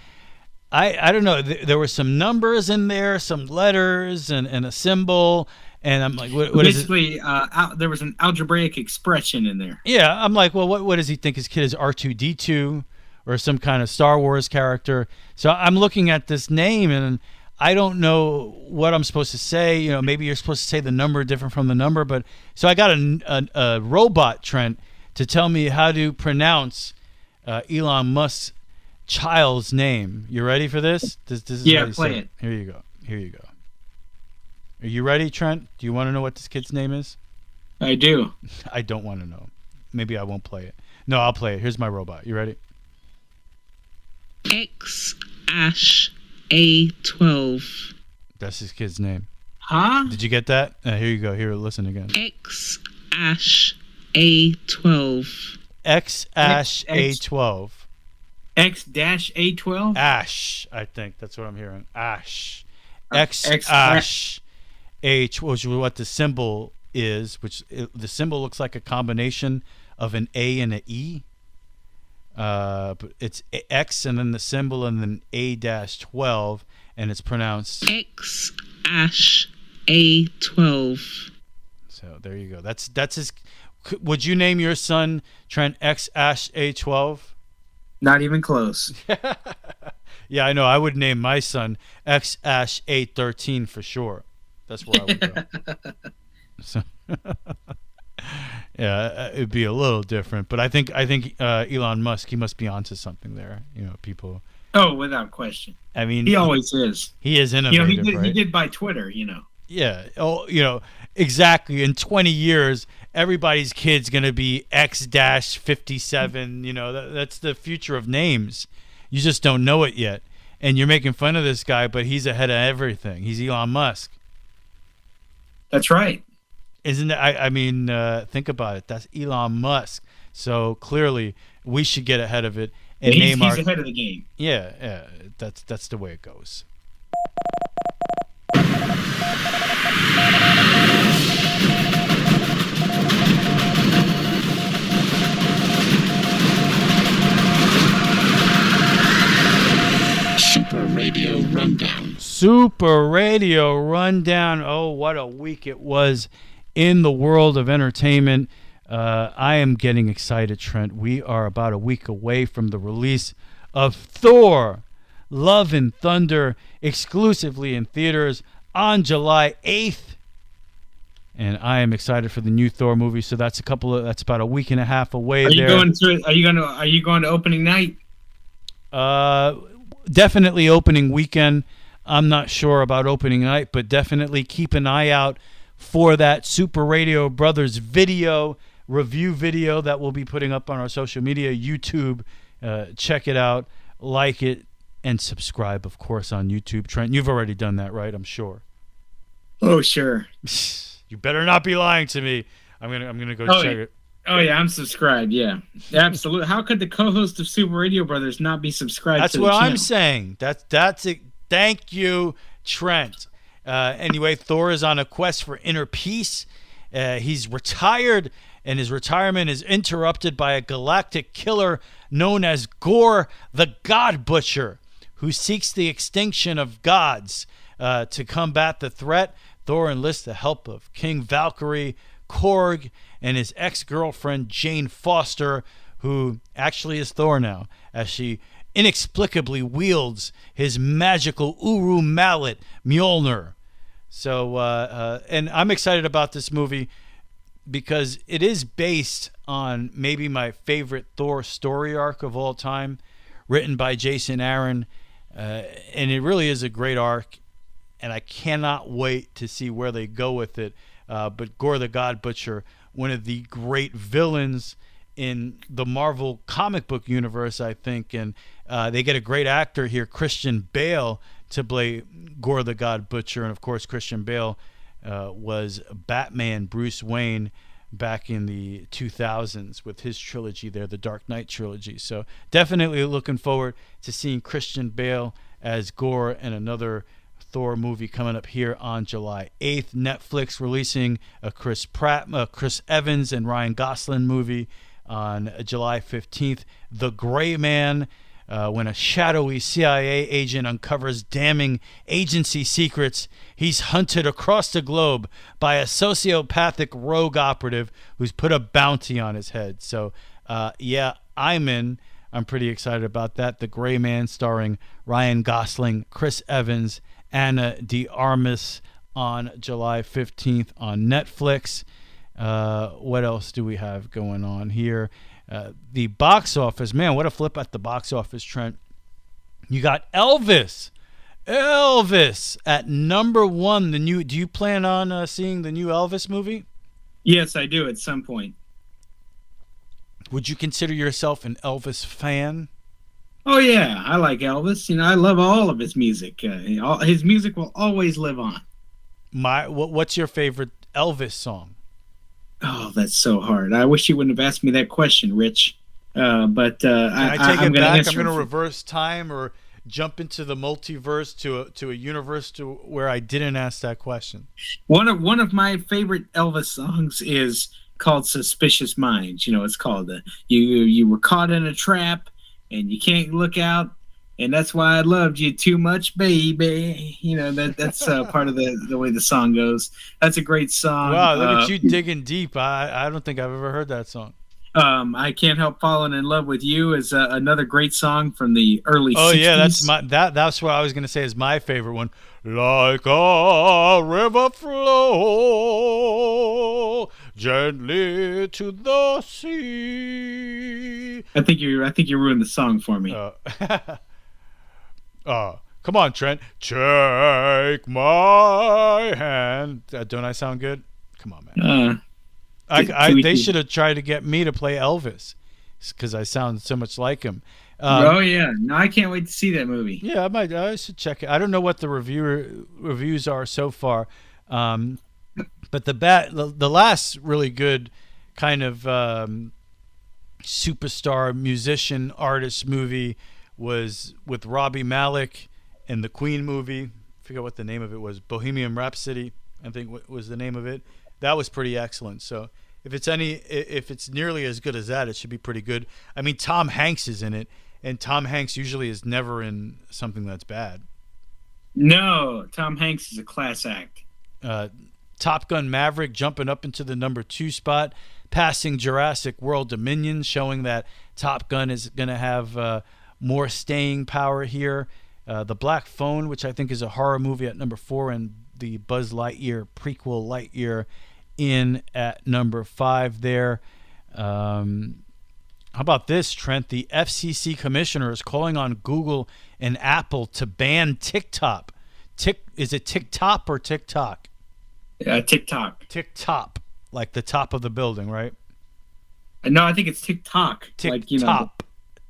I don't know. There were some numbers in there, some letters, and a symbol. And I'm like, what basically, is it? There was an algebraic expression in there. Yeah, I'm like, well, what does he think his kid is? R2D2 or some kind of Star Wars character? So I'm looking at this name, and I don't know what I'm supposed to say. Maybe you're supposed to say the number different from the number. But so I got a robot, Trent, to tell me how to pronounce Elon Musk's child's name. You ready for this? This is yeah, play it. Here you go. Are you ready, Trent? Do you want to know what this kid's name is? I do. I don't want to know. Maybe I won't play it. No, I'll play it. Here's my robot. You ready? A12. That's his kid's name. Huh? Did you get that? Here you go. Here, listen again. A12. A12. X-A12? Ash, I think. That's what I'm hearing. Ash. X-Ash. H, which is what the symbol is, the symbol looks like a combination of an A and an E. But it's X and then the symbol and then A-12, and it's pronounced X-A12. So there you go. That's his. Would you name your son Trent X-A12? Not even close. Yeah, I know. I would name my son X-A13 for sure. That's where I would go. So, yeah, it'd be a little different, but I think Elon Musk, he must be onto something there. People. Oh, without question. I mean, he always is. He is innovative, he did buy Twitter. Yeah. Oh, exactly. In 20 years, everybody's kid's gonna be X-57. That's the future of names. You just don't know it yet, and you're making fun of this guy, but he's ahead of everything. He's Elon Musk. That's right. Isn't it? I mean, think about it. That's Elon Musk. So clearly, we should get ahead of it and he's ahead of the game. Yeah. That's the way it goes. Super Radio Rundown. Super Radio Rundown. Oh, what a week it was in the world of entertainment. I am getting excited, Trent. We are about a week away from the release of Thor, Love and Thunder, exclusively in theaters on July 8th. And I am excited for the new Thor movie. So that's about a week and a half away. Are you going to opening night? Definitely opening weekend. I'm not sure about opening night, but definitely keep an eye out for that Super Radio Brothers review video that we'll be putting up on our social media, YouTube. Check it out, like it, and subscribe, of course, on YouTube. Trent, you've already done that, right? I'm sure. Oh, sure. You better not be lying to me. I'm gonna go check it. Oh yeah, I'm subscribed. Yeah, absolutely. How could the co-host of Super Radio Brothers not be subscribed? That's to the what channel? I'm saying. That's it. Thank you, Trent. Anyway, Thor is on a quest for inner peace. He's retired, and his retirement is interrupted by a galactic killer known as Gore the God Butcher, who seeks the extinction of gods. To combat the threat, Thor enlists the help of King Valkyrie, Korg, and his ex-girlfriend Jane Foster, who actually is Thor now, as she inexplicably wields his magical Uru mallet, Mjolnir. So, and I'm excited about this movie because it is based on maybe my favorite Thor story arc of all time, written by Jason Aaron, and it really is a great arc, and I cannot wait to see where they go with it. But Gore the God Butcher, one of the great villains in the Marvel comic book universe, I think, and they get a great actor here, Christian Bale, to play Gore the God Butcher. And of course, Christian Bale was Batman Bruce Wayne back in the 2000s with his trilogy there, the Dark Knight trilogy. So definitely looking forward to seeing Christian Bale as Gore in another Thor movie coming up here on July 8th. Netflix releasing a Chris Evans and Ryan Gosling movie on July 15th. The Gray Man, when a shadowy CIA agent uncovers damning agency secrets, he's hunted across the globe by a sociopathic rogue operative who's put a bounty on his head. So, yeah, I'm in. I'm pretty excited about that. The Gray Man, starring Ryan Gosling, Chris Evans, Anna de Armas, on July 15th on Netflix. What else do we have going on here? The box office. Man, what a flip at the box office, Trent. You got Elvis at number one. Do you plan on seeing the new Elvis movie? Yes, I do at some point. Would you consider yourself an Elvis fan? Oh yeah, I like Elvis. I love all of his music. His music will always live on. What's your favorite Elvis song? Oh, that's so hard. I wish you wouldn't have asked me that question, Rich. But Can I take it back? I'm going to it. reverse time or jump into the multiverse to a universe to where I didn't ask that question. One of my favorite Elvis songs is called "Suspicious Minds." It's called "You Were Caught in a Trap and You Can't Look Out, and That's Why I Loved You Too Much, Baby." That's part of the way the song goes. That's a great song. Wow, look at you digging deep. I don't think I've ever heard that song. I Can't Help Falling in Love with You is another great song from the early 60s. Oh yeah, that's what I was going to say is my favorite one. Like a river flow gently to the sea. I think you ruined the song for me. Come on, Trent. Take my hand. Don't I sound good? Come on, man. They should have tried to get me to play Elvis because I sound so much like him. Oh yeah, no, I can't wait to see that movie. Yeah, I should check it. I don't know what the reviews are so far, but the last really good kind of superstar musician artist movie was with Robbie Malek and the Queen movie. I forget what the name of it was. Bohemian Rhapsody, I think was the name of it. That was pretty excellent. So if it's nearly as good as that, it should be pretty good. I mean, Tom Hanks is in it, and Tom Hanks usually is never in something that's bad. No, Tom Hanks is a class act. Top Gun Maverick jumping up into the number 2 spot, passing Jurassic World Dominion, showing that Top Gun is going to have more staying power here. The Black Phone, which I think is a horror movie, at number 4, and the Buzz Lightyear prequel Lightyear in at number 5 there. How about this, Trent? The FCC commissioner is calling on Google and Apple to ban TikTok. Is it TikTok or TikTok? TikTok. TikTok, like the top of the building, right? No, I think it's TikTok. Like, you know,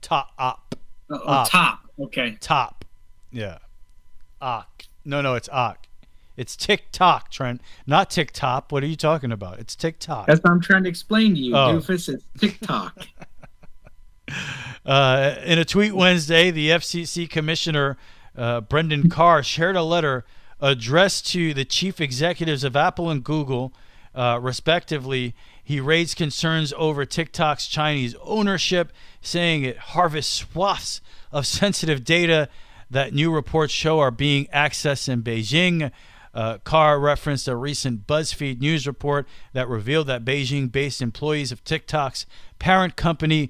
Top. top. Okay. Top. Yeah. No, it's Ock. It's TikTok, Trent. Not TikTok. What are you talking about? It's TikTok. That's what I'm trying to explain to you, Oh. doofus. It's TikTok. In a tweet Wednesday, the FCC Commissioner Brendan Carr shared a letter addressed to the chief executives of Apple and Google, respectively. He raised concerns over TikTok's Chinese ownership, saying it harvests swaths of sensitive data that new reports show are being accessed in Beijing. Carr referenced a recent BuzzFeed news report that revealed that Beijing-based employees of TikTok's parent company,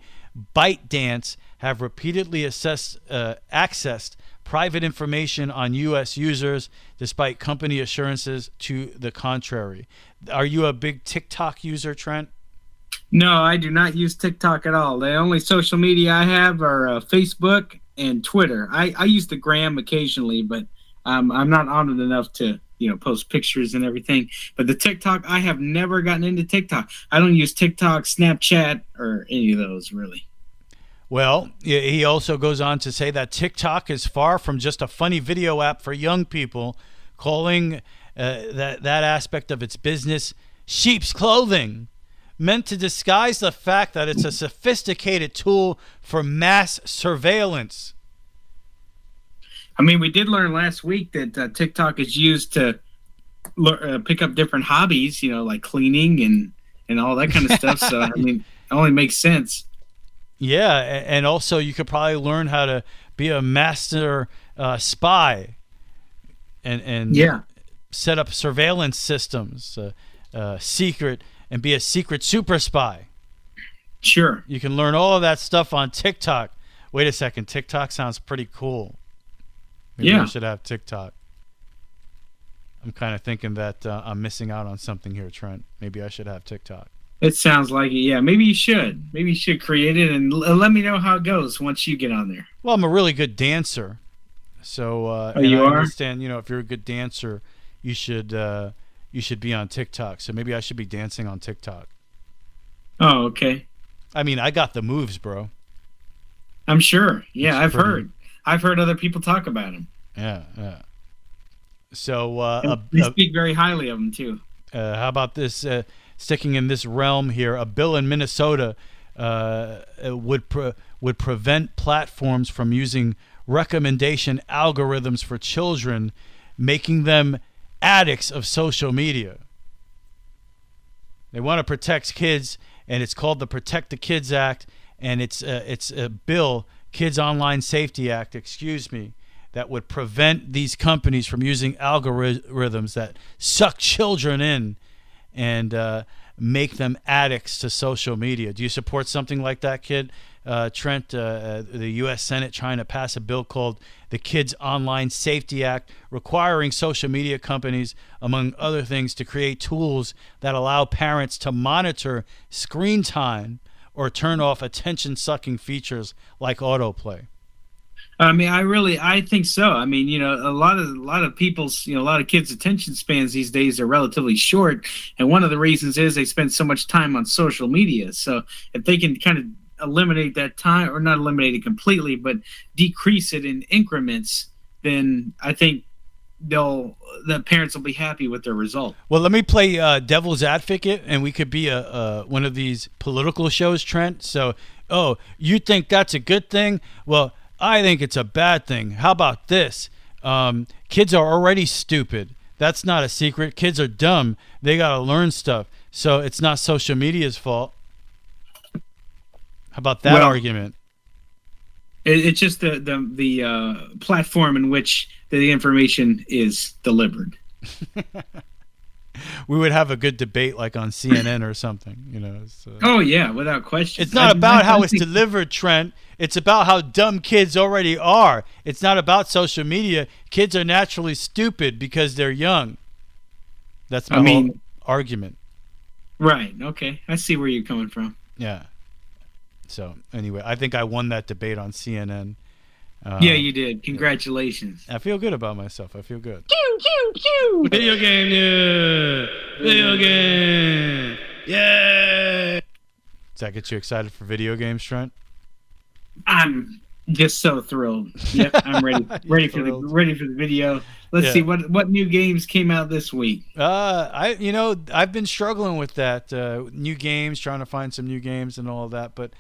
ByteDance, have repeatedly accessed private information on U.S. users, despite company assurances to the contrary. Are you a big TikTok user, Trent? No, I do not use TikTok at all. The only social media I have are Facebook and Twitter. I use the Gram occasionally, but I'm not on it enough to, you know, post pictures and everything. But the TikTok, I have never gotten into TikTok. I don't use TikTok, Snapchat, or any of those, really. Well, he also goes on to say that TikTok is far from just a funny video app for young people, calling that aspect of its business sheep's clothing, meant to disguise the fact that it's a sophisticated tool for mass surveillance. I mean, we did learn last week that TikTok is used to pick up different hobbies, you know, like cleaning and all that kind of stuff. So, I mean, it only makes sense. Yeah, and also you could probably learn how to be a master spy and yeah, set up surveillance systems, secret, and be a secret super spy. Sure. You can learn all of that stuff on TikTok. Wait a second, TikTok sounds pretty cool. Maybe I should have TikTok. I'm kind of thinking that I'm missing out on something here, Trent. Maybe I should have TikTok. It sounds like it. Yeah, maybe you should. Maybe you should create it and let me know how it goes once you get on there. Well, I'm a really good dancer, so you I are? understand. You know, if you're a good dancer, you should be on TikTok. So maybe I should be dancing on TikTok. Oh, okay. I mean, I got the moves, bro. I'm sure. Yeah, It's pretty- I've heard other people talk about him. Yeah. So They speak very highly of him too. how about this? Sticking in this realm here, a bill in Minnesota would prevent platforms from using recommendation algorithms for children, making them addicts of social media. They want to protect kids, and it's called the Protect the Kids Act, and it's a bill, Kids Online Safety Act, that would prevent these companies from using algorithms that suck children in and make them addicts to social media. Do you support something like that, kid? Trent, the U.S. Senate trying to pass a bill called the Kids Online Safety Act, requiring social media companies, among other things, to create tools that allow parents to monitor screen time or turn off attention-sucking features like autoplay. I mean, I think so. I mean, you know, a lot of people's, you know, a lot of kids' attention spans these days are relatively short, and one of the reasons is they spend so much time on social media. So if they can kind of eliminate that time, or not eliminate it completely, but decrease it in increments, then I think the parents will be happy with their result. Well, let me play devil's advocate, and we could be one of these political shows, Trent. So, you think that's a good thing? Well, I think it's a bad thing. How about this? Kids are already stupid. That's not a secret. Kids are dumb. They got to learn stuff. So it's not social media's fault. How about that argument? It's just the platform in which the information is delivered. We would have a good debate like on CNN or something, you know. So. Oh, yeah, without question. It's not about how it's delivered, Trent. It's about how dumb kids already are. It's not about social media. Kids are naturally stupid because they're young. That's my whole argument. Right. Okay. I see where you're coming from. Yeah. So, anyway, I think I won that debate on CNN. Yeah, you did. Congratulations. I feel good about myself. I feel good. Video game news. Video game. Yeah. Does that get you excited for video games, Trent? I'm just so thrilled. Yep, I'm ready. ready for the video. Let's see what new games came out this week. I've been struggling with that. New games, trying to find some new games and all of that, but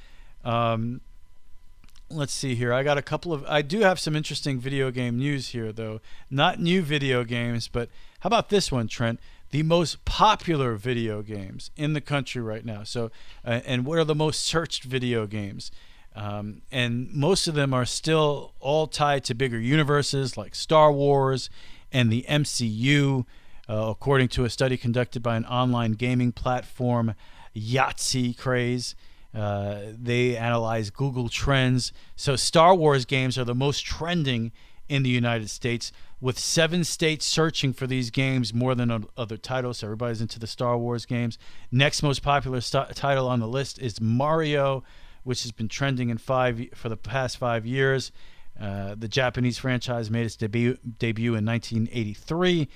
let's see here. I do have some interesting video game news here, though. Not new video games, but how about this one, Trent? The most popular video games in the country right now. So, and what are the most searched video games? And most of them are still all tied to bigger universes like Star Wars and the MCU, according to a study conducted by an online gaming platform, Yahtzee Craze. They analyze Google Trends. So Star Wars games are the most trending in the United States, with 7 states searching for these games more than other titles. So everybody's into the Star Wars games. Next most popular title on the list is Mario, which has been trending for the past 5 years. The Japanese franchise made its debut in 1983,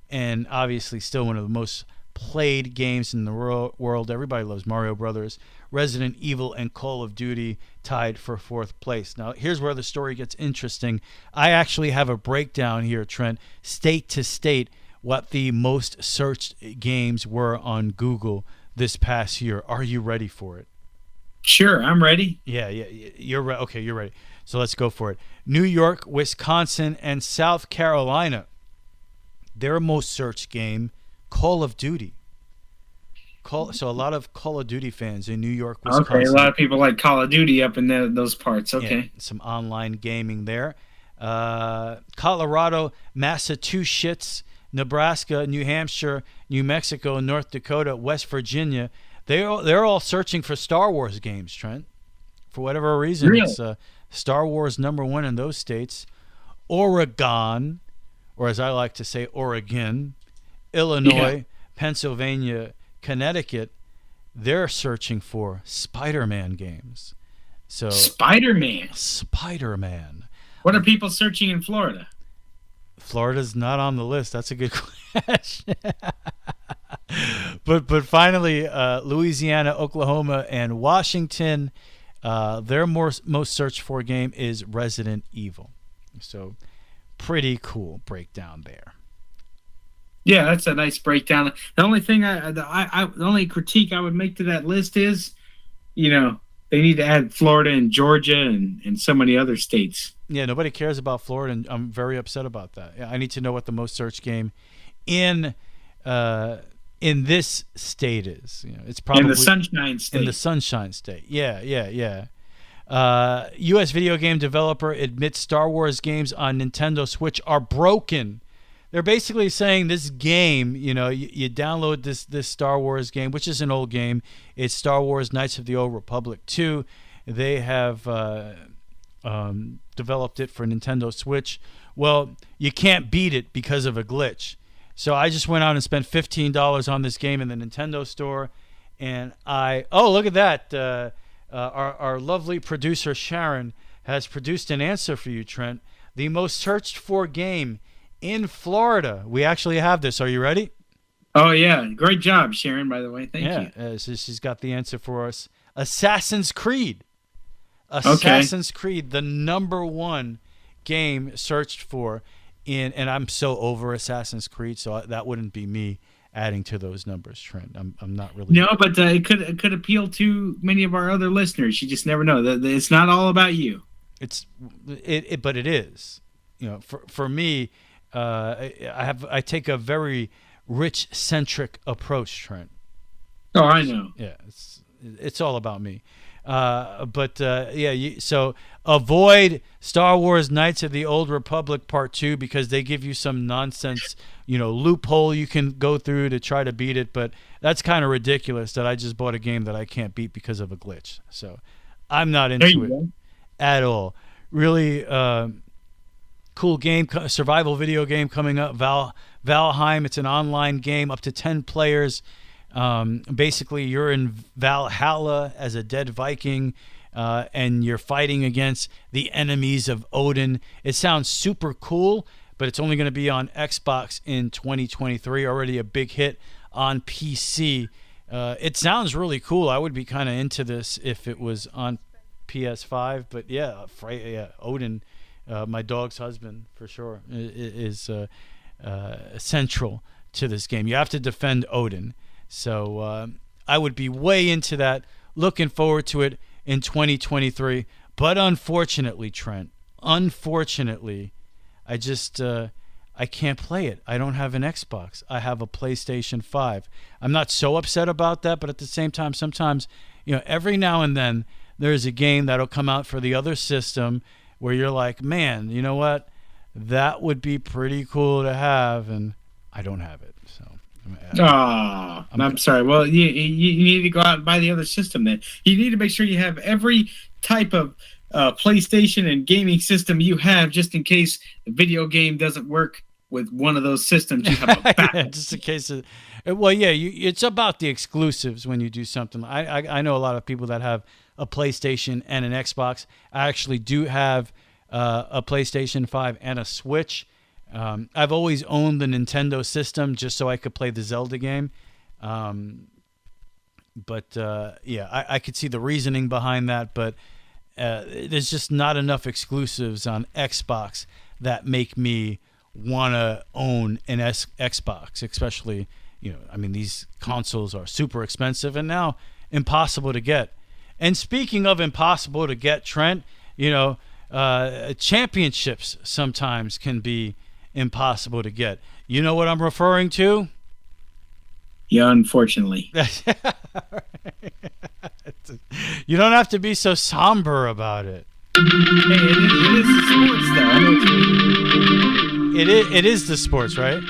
and obviously still one of the most played games in the world. Everybody loves Mario Brothers. Resident Evil and Call of Duty tied for 4th place. Now, here's where the story gets interesting. I actually have a breakdown here, Trent, state to state, what the most searched games were on Google this past year. Are you ready for it? Sure, I'm ready. Yeah, you're right. Okay, you're ready. So let's go for it. New York, Wisconsin, and South Carolina. Their most searched game, Call of Duty. So a lot of Call of Duty fans in New York, Wisconsin. Okay, a lot of people like Call of Duty up in those parts. Okay. Yeah, some online gaming there. Colorado, Massachusetts, Nebraska, New Hampshire, New Mexico, North Dakota, West Virginia. They're all searching for Star Wars games, Trent. For whatever reason, really? It's Star Wars #1 in those states. Oregon, or as I like to say, Oregon, Illinois, Pennsylvania, Connecticut, they're searching for Spider-Man games. So Spider-Man. What are people searching in Florida? Florida's not on the list. That's a good question. But finally, Louisiana, Oklahoma, and Washington, their most searched for game is Resident Evil. So pretty cool breakdown there. Yeah, that's a nice breakdown. The only thing the only critique I would make to that list is, they need to add Florida and Georgia and so many other states. Yeah, nobody cares about Florida, and I'm very upset about that. I need to know what the most searched game in this state is. It's probably in the Sunshine State. In the Sunshine State. Yeah. U.S. video game developer admits Star Wars games on Nintendo Switch are broken. They're basically saying this game, you download this Star Wars game, which is an old game. It's Star Wars Knights of the Old Republic 2. They have developed it for Nintendo Switch. Well, you can't beat it because of a glitch. So I just went out and spent $15 on this game in the Nintendo store. And look at that. Our lovely producer, Sharon, has produced an answer for you, Trent. The most searched for game in Florida. We actually have this. Are you ready? Oh, yeah. Great job, Sharon, by the way. Thank you. Yeah, so she's got the answer for us. Assassin's Creed. Okay. Creed, the #1 game searched for and I'm so over Assassin's Creed, so that wouldn't be me adding to those numbers, Trent. I'm not really. No, but it could appeal to many of our other listeners. You just never know. It's not all about you. But it is. For me, I take a very rich centric approach, Trent. Oh, I know. Yeah, it's all about me. So avoid Star Wars Knights of the Old Republic Part 2 because they give you some nonsense, loophole you can go through to try to beat it. But that's kind of ridiculous that I just bought a game that I can't beat because of a glitch. So I'm not into it at all. Really cool game, survival video game coming up. Valheim. It's an online game up to 10 players. Basically, you're in Valhalla as a dead Viking, and you're fighting against the enemies of Odin. It sounds super cool, but it's only going to be on Xbox in 2023. Already a big hit on PC. It sounds really cool. I would be kind of into this if it was on PS5. But yeah, Odin, my dog's husband, for sure, is central to this game. You have to defend Odin. So I would be way into that. Looking forward to it in 2023. But unfortunately, Trent, I just I can't play it. I don't have an Xbox. I have a PlayStation 5. I'm not so upset about that, but at the same time, sometimes, every now and then there's a game that'll come out for the other system where you're like, man, you know what? That would be pretty cool to have, and I don't have it. So I'm sorry. Well, you need to go out and buy the other system then. You need to make sure you have every type of PlayStation and gaming system you have, just in case the video game doesn't work with one of those systems. You have a backup. Yeah, just in case of, well, yeah, it's about the exclusives when you do something. I know a lot of people that have a PlayStation and an Xbox. I actually do have a PlayStation 5 and a Switch. I've always owned the Nintendo system just so I could play the Zelda game. But I could see the reasoning behind that, but there's just not enough exclusives on Xbox that make me want to own an Xbox, especially, these consoles are super expensive and now impossible to get. And speaking of impossible to get, Trent, championships sometimes can be impossible to get. You know what I'm referring to? Yeah, unfortunately. You don't have to be so somber about it. Hey, it is the sports, though. I know what you mean. It is the sports, right?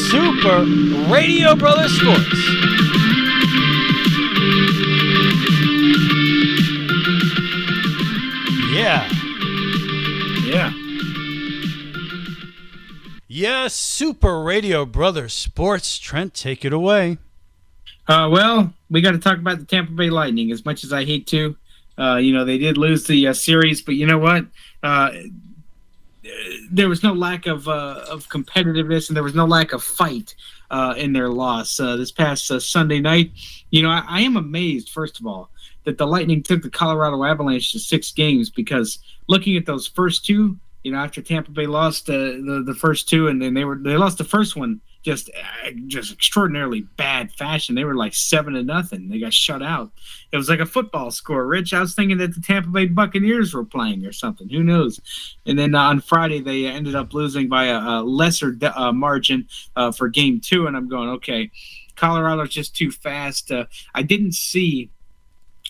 Super Radio Brothers Sports. Yeah. Yes, Super Radio Brothers Sports. Trent, take it away. Well, we got to talk about the Tampa Bay Lightning. As much as I hate to, they did lose the series, but you know what? There was no lack of competitiveness, and there was no lack of fight in their loss this past Sunday night. I am amazed, first of all, that the Lightning took the Colorado Avalanche to 6 games, because looking at those first two, after Tampa Bay lost the first two, and then they lost the first one just extraordinarily bad fashion. They were like 7-0. They got shut out. It was like a football score, Rich. I was thinking that the Tampa Bay Buccaneers were playing or something. Who knows? And then on Friday, they ended up losing by a lesser margin for Game 2. And I'm going, okay, Colorado's just too fast. I didn't see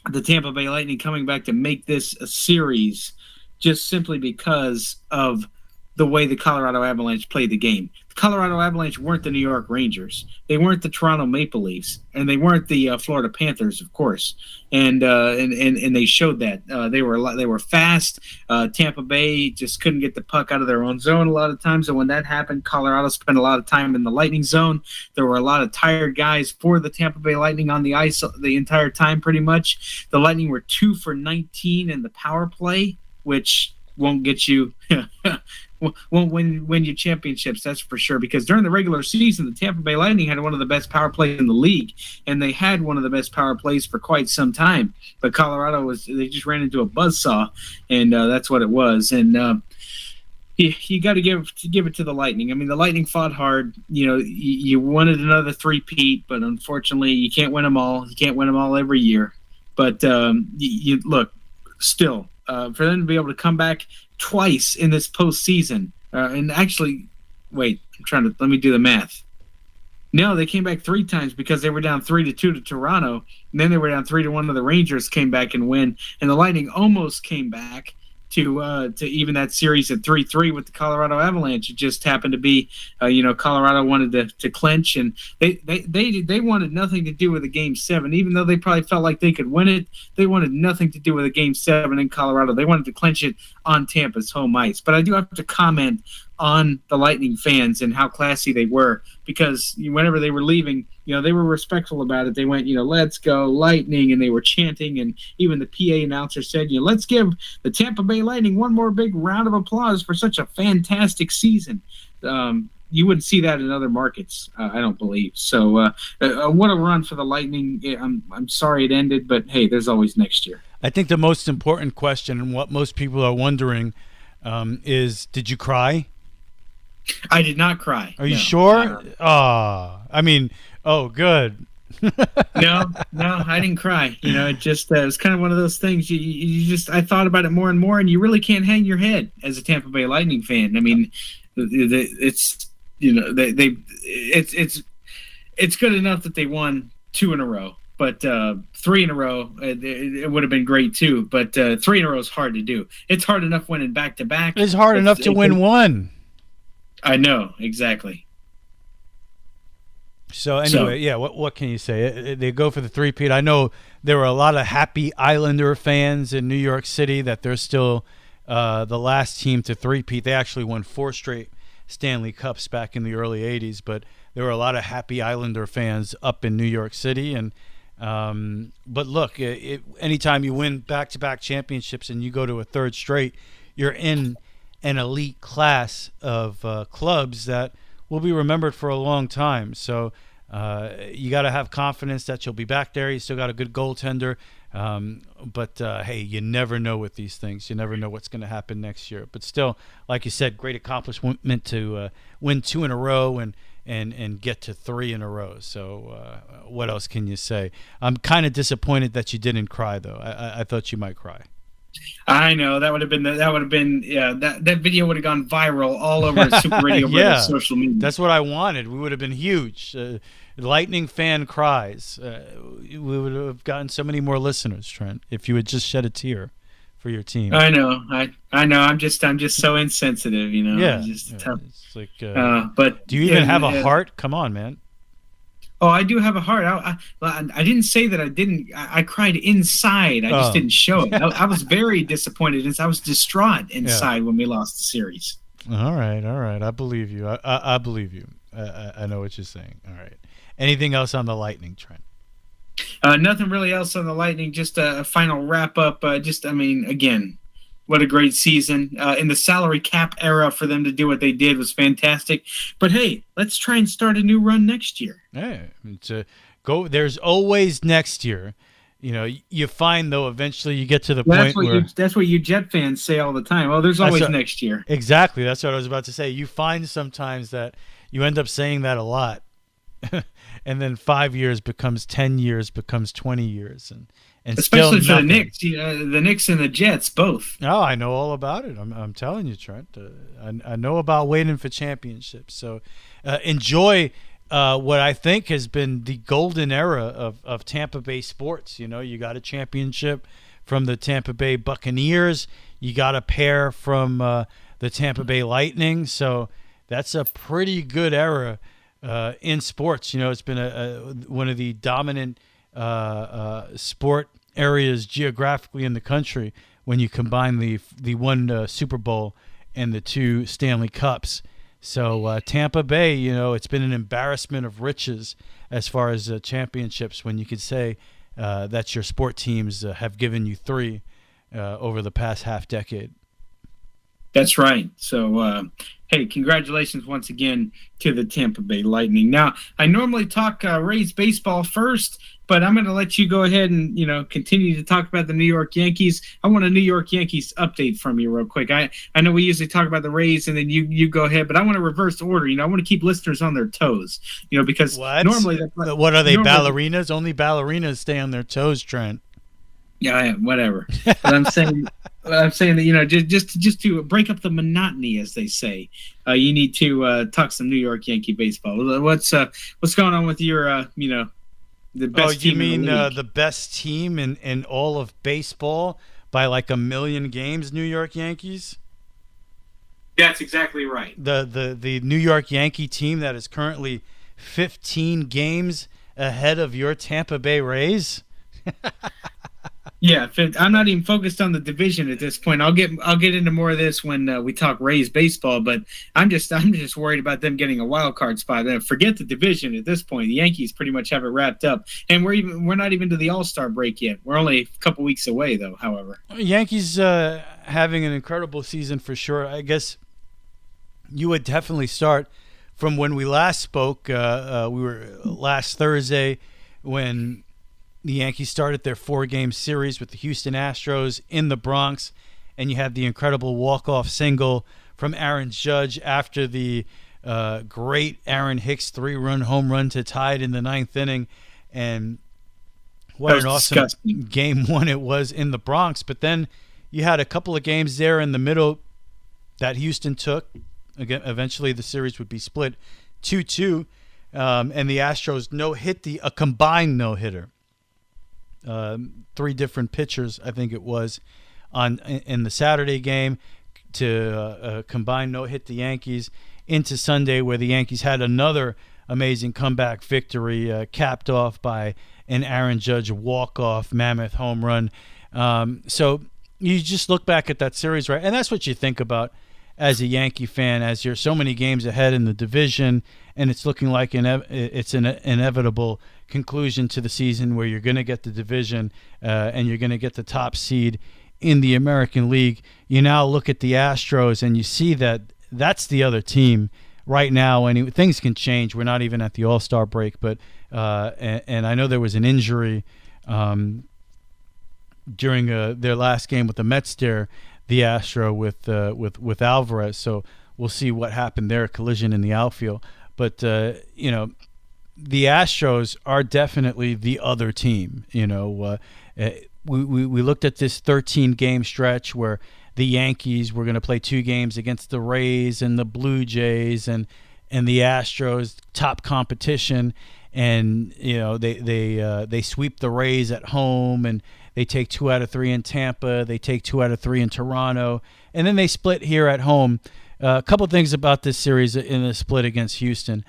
the Tampa Bay Lightning coming back to make this a series just simply because of the way the Colorado Avalanche played the game. The Colorado Avalanche weren't the New York Rangers. They weren't the Toronto Maple Leafs, and they weren't the Florida Panthers, of course. And they showed that they were fast. Tampa Bay just couldn't get the puck out of their own zone a lot of times, and when that happened, Colorado spent a lot of time in the Lightning zone. There were a lot of tired guys for the Tampa Bay Lightning on the ice the entire time, pretty much. The Lightning were 2 for 19 in the power play, which won't get you won't win you championships, that's for sure, because during the regular season, the Tampa Bay Lightning had one of the best power plays in the league, and they had one of the best power plays for quite some time. But Colorado they just ran into a buzzsaw, and that's what it was. And you got to give it to the Lightning. I mean, the Lightning fought hard. You wanted another three-peat, but unfortunately, you can't win them all. You can't win them all every year. But you look, still, for them to be able to come back twice in this postseason, and actually, wait, let me do the math. No, they came back 3 times, because they were down 3-2 to Toronto, and then they were down 3-1 to the Rangers, came back and win, and the Lightning almost came back to even that series at 3-3 with the Colorado Avalanche. It just happened to be, Colorado wanted to clinch, and they wanted nothing to do with a Game 7, even though they probably felt like they could win it. They wanted nothing to do with a Game 7 in Colorado. They wanted to clinch it on Tampa's home ice. But I do have to comment on the Lightning fans and how classy they were, because whenever they were leaving, they were respectful about it. They went, let's go Lightning, and they were chanting, and even the PA announcer said, let's give the Tampa Bay Lightning one more big round of applause for such a fantastic season. You wouldn't see that in other markets, I don't believe. So what a run for the Lightning. I'm sorry it ended, but hey, there's always next year. I think the most important question, and what most people are wondering, is, did you cry? I did not cry. Are you sure? Good. No, I didn't cry. It was kind of one of those things. I thought about it more and more, and you really can't hang your head as a Tampa Bay Lightning fan. I mean, it's good enough that they won 2 in a row, but 3 in a row, it would have been great too. But 3 in a row is hard to do. It's hard enough winning back to back. It's hard enough to win 1. I know, exactly. So anyway, what can you say? They go for the three-peat. I know there were a lot of happy Islander fans in New York City that they're still the last team to three-peat. They actually won 4 straight Stanley Cups back in the early 80s, but there were a lot of happy Islander fans up in New York City. And but look, anytime you win back-to-back championships and you go to a third straight, you're in an elite class of clubs that will be remembered for a long time. So you got to have confidence that you'll be back there. You still got a good goaltender. But hey, you never know with these things. You never know what's going to happen next year. But still, like you said, great accomplishment to win 2 in a row and get to 3 in a row. So what else can you say? I'm kind of disappointed that you didn't cry, though. I thought you might cry. I know that would have been that video would have gone viral all over Super Radio yeah, social media. That's what I wanted. We would have been huge. Lightning fan cries. We would have gotten so many more listeners, Trent, if you had just shed a tear for your team. I know. I know. I'm just so insensitive. Yeah. It's like. But do you even have a heart? Come on, man. Oh, I do have a heart. I didn't say that I didn't. I cried inside. I just didn't show it. I was very disappointed. I was distraught inside when we lost the series. All right. I believe you. I believe you. I know what you're saying. All right. Anything else on the Lightning, Trent? Nothing really else on the Lightning. Just a final wrap up. Again, what a great season. In the salary cap era, for them to do what they did was fantastic. But hey, let's try and start a new run next year. Yeah, there's always next year. You find, though, eventually you get to the point where that's what you Jet fans say all the time. Oh, there's always next year. Exactly. That's what I was about to say. You find sometimes that you end up saying that a lot. And then 5 years becomes 10 years, becomes 20 years, and especially still for the Knicks, the Knicks and the Jets both. Oh, I know all about it. I'm telling you, Trent. I know about waiting for championships. So enjoy what I think has been the golden era of Tampa Bay sports. You got a championship from the Tampa Bay Buccaneers. You got a pair from the Tampa Bay Lightning. So that's a pretty good era. In sports, it's been one of the dominant sport areas geographically in the country when you combine the one Super Bowl and the 2 Stanley Cups. So Tampa Bay, it's been an embarrassment of riches as far as championships, when you could say that your sport teams have given you 3 over the past half decade. That's right. So, hey, congratulations once again to the Tampa Bay Lightning. Now, I normally talk Rays baseball first, but I'm going to let you go ahead and, continue to talk about the New York Yankees. I want a New York Yankees update from you real quick. I know we usually talk about the Rays and then you go ahead, but I want to reverse order. I want to keep listeners on their toes, because normally... What are they, ballerinas? Only ballerinas stay on their toes, Trent. Yeah, whatever. But I'm saying that, just to break up the monotony, as they say, you need to talk some New York Yankee baseball. What's going on with your the best team? You mean in the league? The best team in all of baseball by like 1 million games? New York Yankees. That's exactly right. The New York Yankee team that is currently 15 games ahead of your Tampa Bay Rays. Yeah, I'm not even focused on the division at this point. I'll get into more of this when we talk Rays baseball. But I'm just worried about them getting a wild card spot. Forget the division at this point. The Yankees pretty much have it wrapped up, and we're not even to the All-Star break yet. We're only a couple weeks away, though. However, Yankees having an incredible season for sure. I guess you would definitely start from when we last spoke. We were last Thursday when the Yankees started their 4-game series with the Houston Astros in the Bronx, and you had the incredible walk-off single from Aaron Judge after the great Aaron Hicks 3-run home run to tie it in the 9th inning. And what an awesome disgusting game one it was in the Bronx. But then you had a couple of games there in the middle that Houston took. Again, eventually the series would be split 2-2, and the Astros no-hit a combined no-hitter. 3 different pitchers, I think it was, in the Saturday game to combine no-hit the Yankees into Sunday, where the Yankees had another amazing comeback victory, capped off by an Aaron Judge walk-off mammoth home run. So you just look back at that series, right, and that's what you think about as a Yankee fan, as you're so many games ahead in the division, and it's looking like it's an inevitable conclusion to the season where you're going to get the division and you're going to get the top seed in the American League. You now look at the Astros and you see that that's the other team right now. And things can change. We're not even at the All-Star break, but and I know there was an injury during their last game with the Mets there, the Astro with Alvarez. So we'll see what happened there, a collision in the outfield. But the Astros are definitely the other team. We looked at this 13-game stretch where the Yankees were going to play 2 games against the Rays and the Blue Jays and the Astros, top competition, and they sweep the Rays at home, and they take 2 out of 3 in Tampa, they take 2 out of 3 in Toronto, and then they split here at home. A couple things about this series in the split against Houston.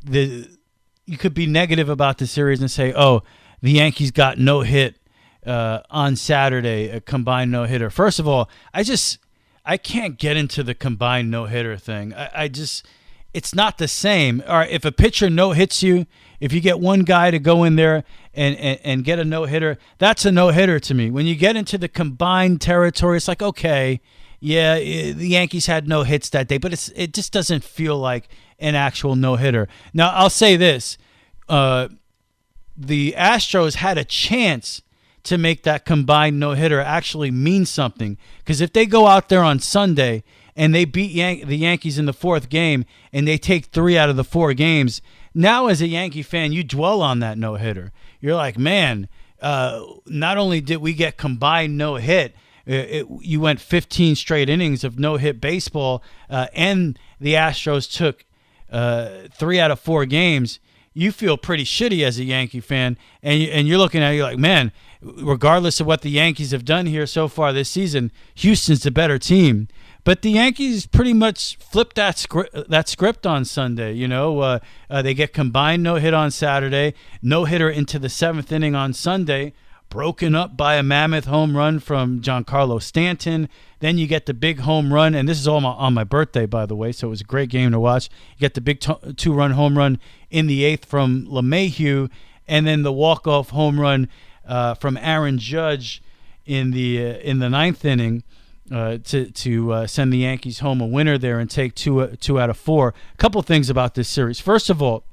You could be negative about the series and say, oh, the Yankees got no hit on Saturday, a combined no-hitter. First of all, I can't get into the combined no-hitter thing. It's not the same. All right, if a pitcher no-hits you, if you get one guy to go in there and get a no-hitter, that's a no-hitter to me. When you get into the combined territory, it's like, okay, yeah, the Yankees had no hits that day, but it just doesn't feel like an actual no-hitter. Now, I'll say this. The Astros had a chance to make that combined no-hitter actually mean something, because if they go out there on Sunday and they beat the Yankees in the 4th game and they take 3 out of the 4 games, now as a Yankee fan, you dwell on that no-hitter. You're like, man, not only did we get combined no-hit, you went 15 straight innings of no-hit baseball, and the Astros took 3 out of 4 games. You feel pretty shitty as a Yankee fan, and you're looking at it, you're like, man, regardless of what the Yankees have done here so far this season, Houston's the better team. But the Yankees pretty much flipped that script on Sunday. They get combined no-hit on Saturday, no-hitter into the 7th inning on Sunday, broken up by a mammoth home run from Giancarlo Stanton. Then you get the big home run, and this is all on my birthday, by the way, so it was a great game to watch. You get the big 2-run home run in the 8th from LeMahieu, and then the walk-off home run from Aaron Judge in the 9th inning to send the Yankees home a winner there and take 2 out of 4. A couple things about this series. First of all,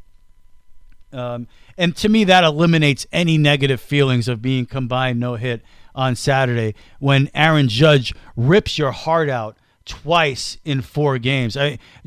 and to me, that eliminates any negative feelings of being combined no-hit on Saturday when Aaron Judge rips your heart out twice in 4 games.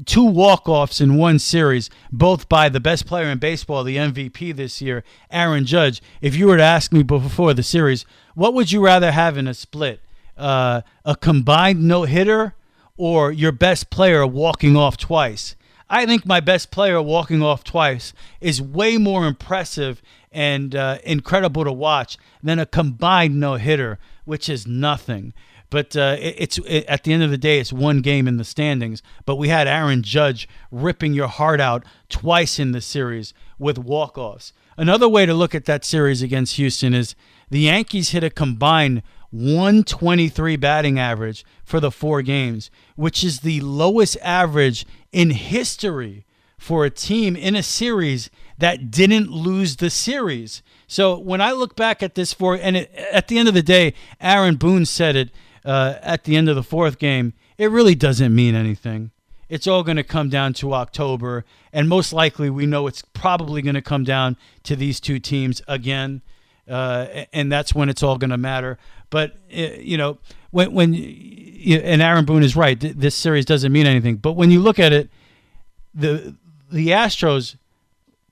2 walk-offs in one series, both by the best player in baseball, the MVP this year, Aaron Judge. If you were to ask me before the series, what would you rather have in a split? A combined no-hitter or your best player walking off twice? I think my best player walking off twice is way more impressive and incredible to watch than a combined no-hitter, which is nothing. But it's at the end of the day, it's 1 game in the standings. But we had Aaron Judge ripping your heart out twice in the series with walk-offs. Another way to look at that series against Houston is the Yankees hit a combined 123 batting average for the 4 games, which is the lowest average in history for a team in a series that didn't lose the series. So when I look back at this at the end of the day, Aaron Boone said it at the end of the 4th game, it really doesn't mean anything. It's all going to come down to October, and most likely we know it's probably going to come down to these 2 teams again, and that's when it's all going to matter. But, when and Aaron Boone is right, this series doesn't mean anything. But when you look at it, the Astros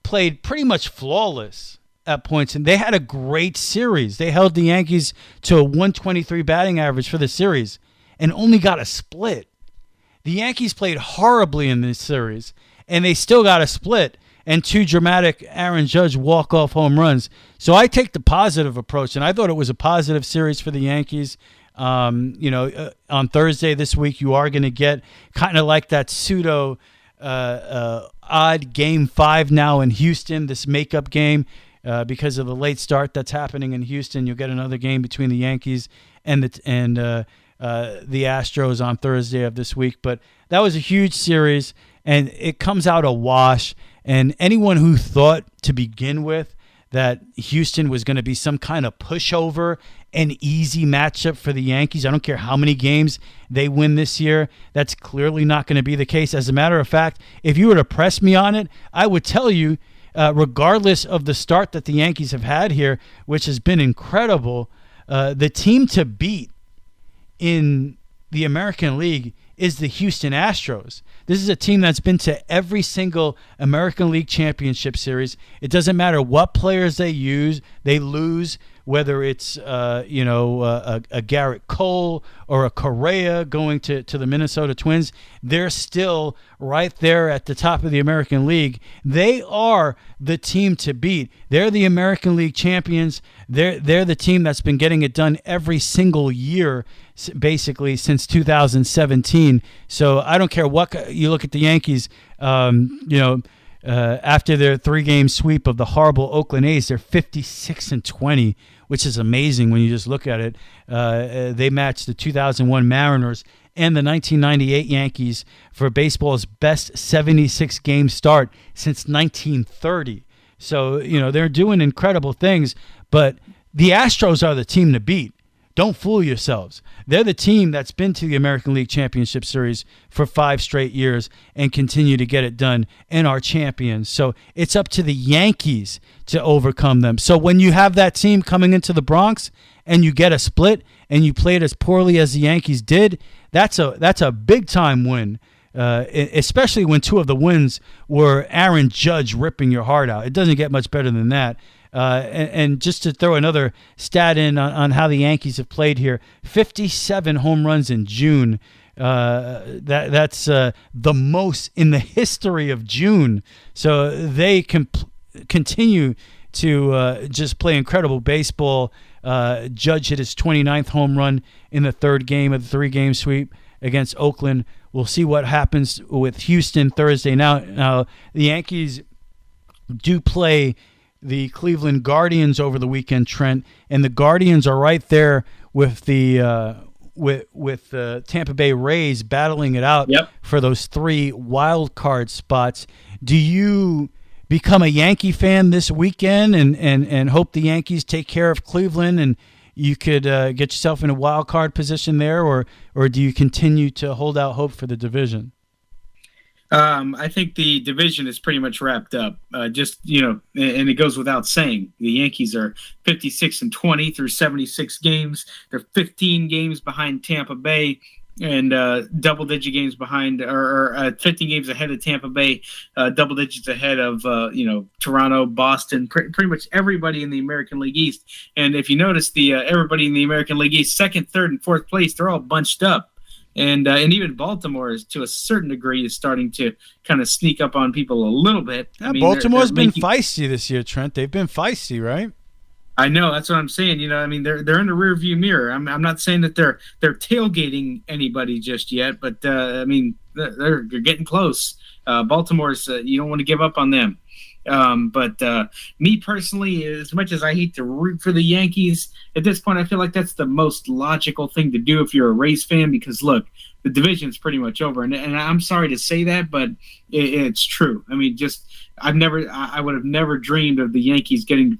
played pretty much flawless at points, and they had a great series. They held the Yankees to a 123 batting average for the series and only got a split. The Yankees played horribly in this series, and they still got a split and 2 dramatic Aaron Judge walk-off home runs. So I take the positive approach, and I thought it was a positive series for the Yankees. On Thursday this week, you are going to get kind of like that pseudo odd Game 5 now in Houston, this makeup game. Because of the late start that's happening in Houston, you'll get another game between the Yankees and the Astros on Thursday of this week. But that was a huge series, and it comes out a wash. And anyone who thought to begin with that Houston was going to be some kind of pushover, an easy matchup for the Yankees, I don't care how many games they win this year, that's clearly not going to be the case. As a matter of fact, if you were to press me on it, I would tell you, regardless of the start that the Yankees have had here, which has been incredible, the team to beat in the American League is the Houston Astros. This is a team that's been to every single American League Championship Series. It doesn't matter what players they lose, whether it's a Garrett Cole or a Correa going to the Minnesota Twins. They're still right there at the top of the American League. They are the team to beat. They're the American League champions. They're the team that's been getting it done every single year, basically since 2017. So I don't care what you look at the Yankees. After their 3-game sweep of the horrible Oakland A's, they're 56-20, which is amazing when you just look at it. They matched the 2001 Mariners and the 1998 Yankees for baseball's best 76-game start since 1930. So, they're doing incredible things, but the Astros are the team to beat. Don't fool yourselves. They're the team that's been to the American League Championship Series for 5 straight years and continue to get it done and are champions. So it's up to the Yankees to overcome them. So when you have that team coming into the Bronx and you get a split and you played as poorly as the Yankees did, that's a big-time win, especially when 2 of the wins were Aaron Judge ripping your heart out. It doesn't get much better than that. And just to throw another stat in on how the Yankees have played here, 57 home runs in June. That's the most in the history of June. So they continue to just play incredible baseball. Judge hit his 29th home run in the 3rd game of the 3-game sweep against Oakland. We'll see what happens with Houston Thursday. Now the Yankees do play the Cleveland Guardians over the weekend, Trent, and the Guardians are right there with the Tampa Bay Rays battling it out for those 3 wild card spots. Do you become a Yankee fan this weekend and hope the Yankees take care of Cleveland and you could get yourself in a wild card position there, or do you continue to hold out hope for the division? I think the division is pretty much wrapped up. And it goes without saying. The Yankees are 56-20 through 76 games. They're 15 games behind Tampa Bay and double-digit games behind, or 15 games ahead of Tampa Bay, double digits ahead of Toronto, Boston, pretty much everybody in the American League East. And if you notice, everybody in the American League East, 2nd, 3rd, and 4th place, they're all bunched up. And even Baltimore is, to a certain degree, is starting to kind of sneak up on people a little bit. Yeah, Baltimore's been feisty this year, Trent. They've been feisty, right? I know, that's what I'm saying. They're in the rearview mirror. I'm not saying that they're tailgating anybody just yet, but they're getting close. Baltimore's you don't want to give up on them. But me personally, as much as I hate to root for the Yankees, at this point, I feel like that's the most logical thing to do if you're a Rays fan, because look, the division's pretty much over. And I'm sorry to say that, but it's true. I mean, I would have never dreamed of the Yankees getting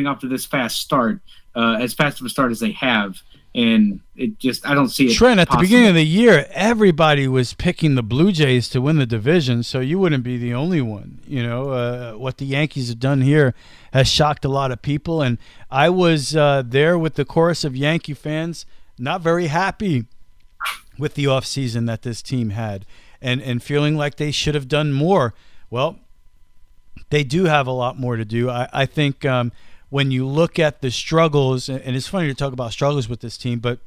off to this fast start, as fast of a start as they have. And I don't see it. Trent, at possible. the beginning of the year, everybody was picking the Blue Jays to win the division, so you wouldn't be the only one. What the Yankees have done here has shocked a lot of people, and I was there with the chorus of Yankee fans, not very happy with the offseason that this team had, and feeling like they should have done more. Well, they do have a lot more to do. I think when you look at the struggles, and it's funny to talk about struggles with this team, but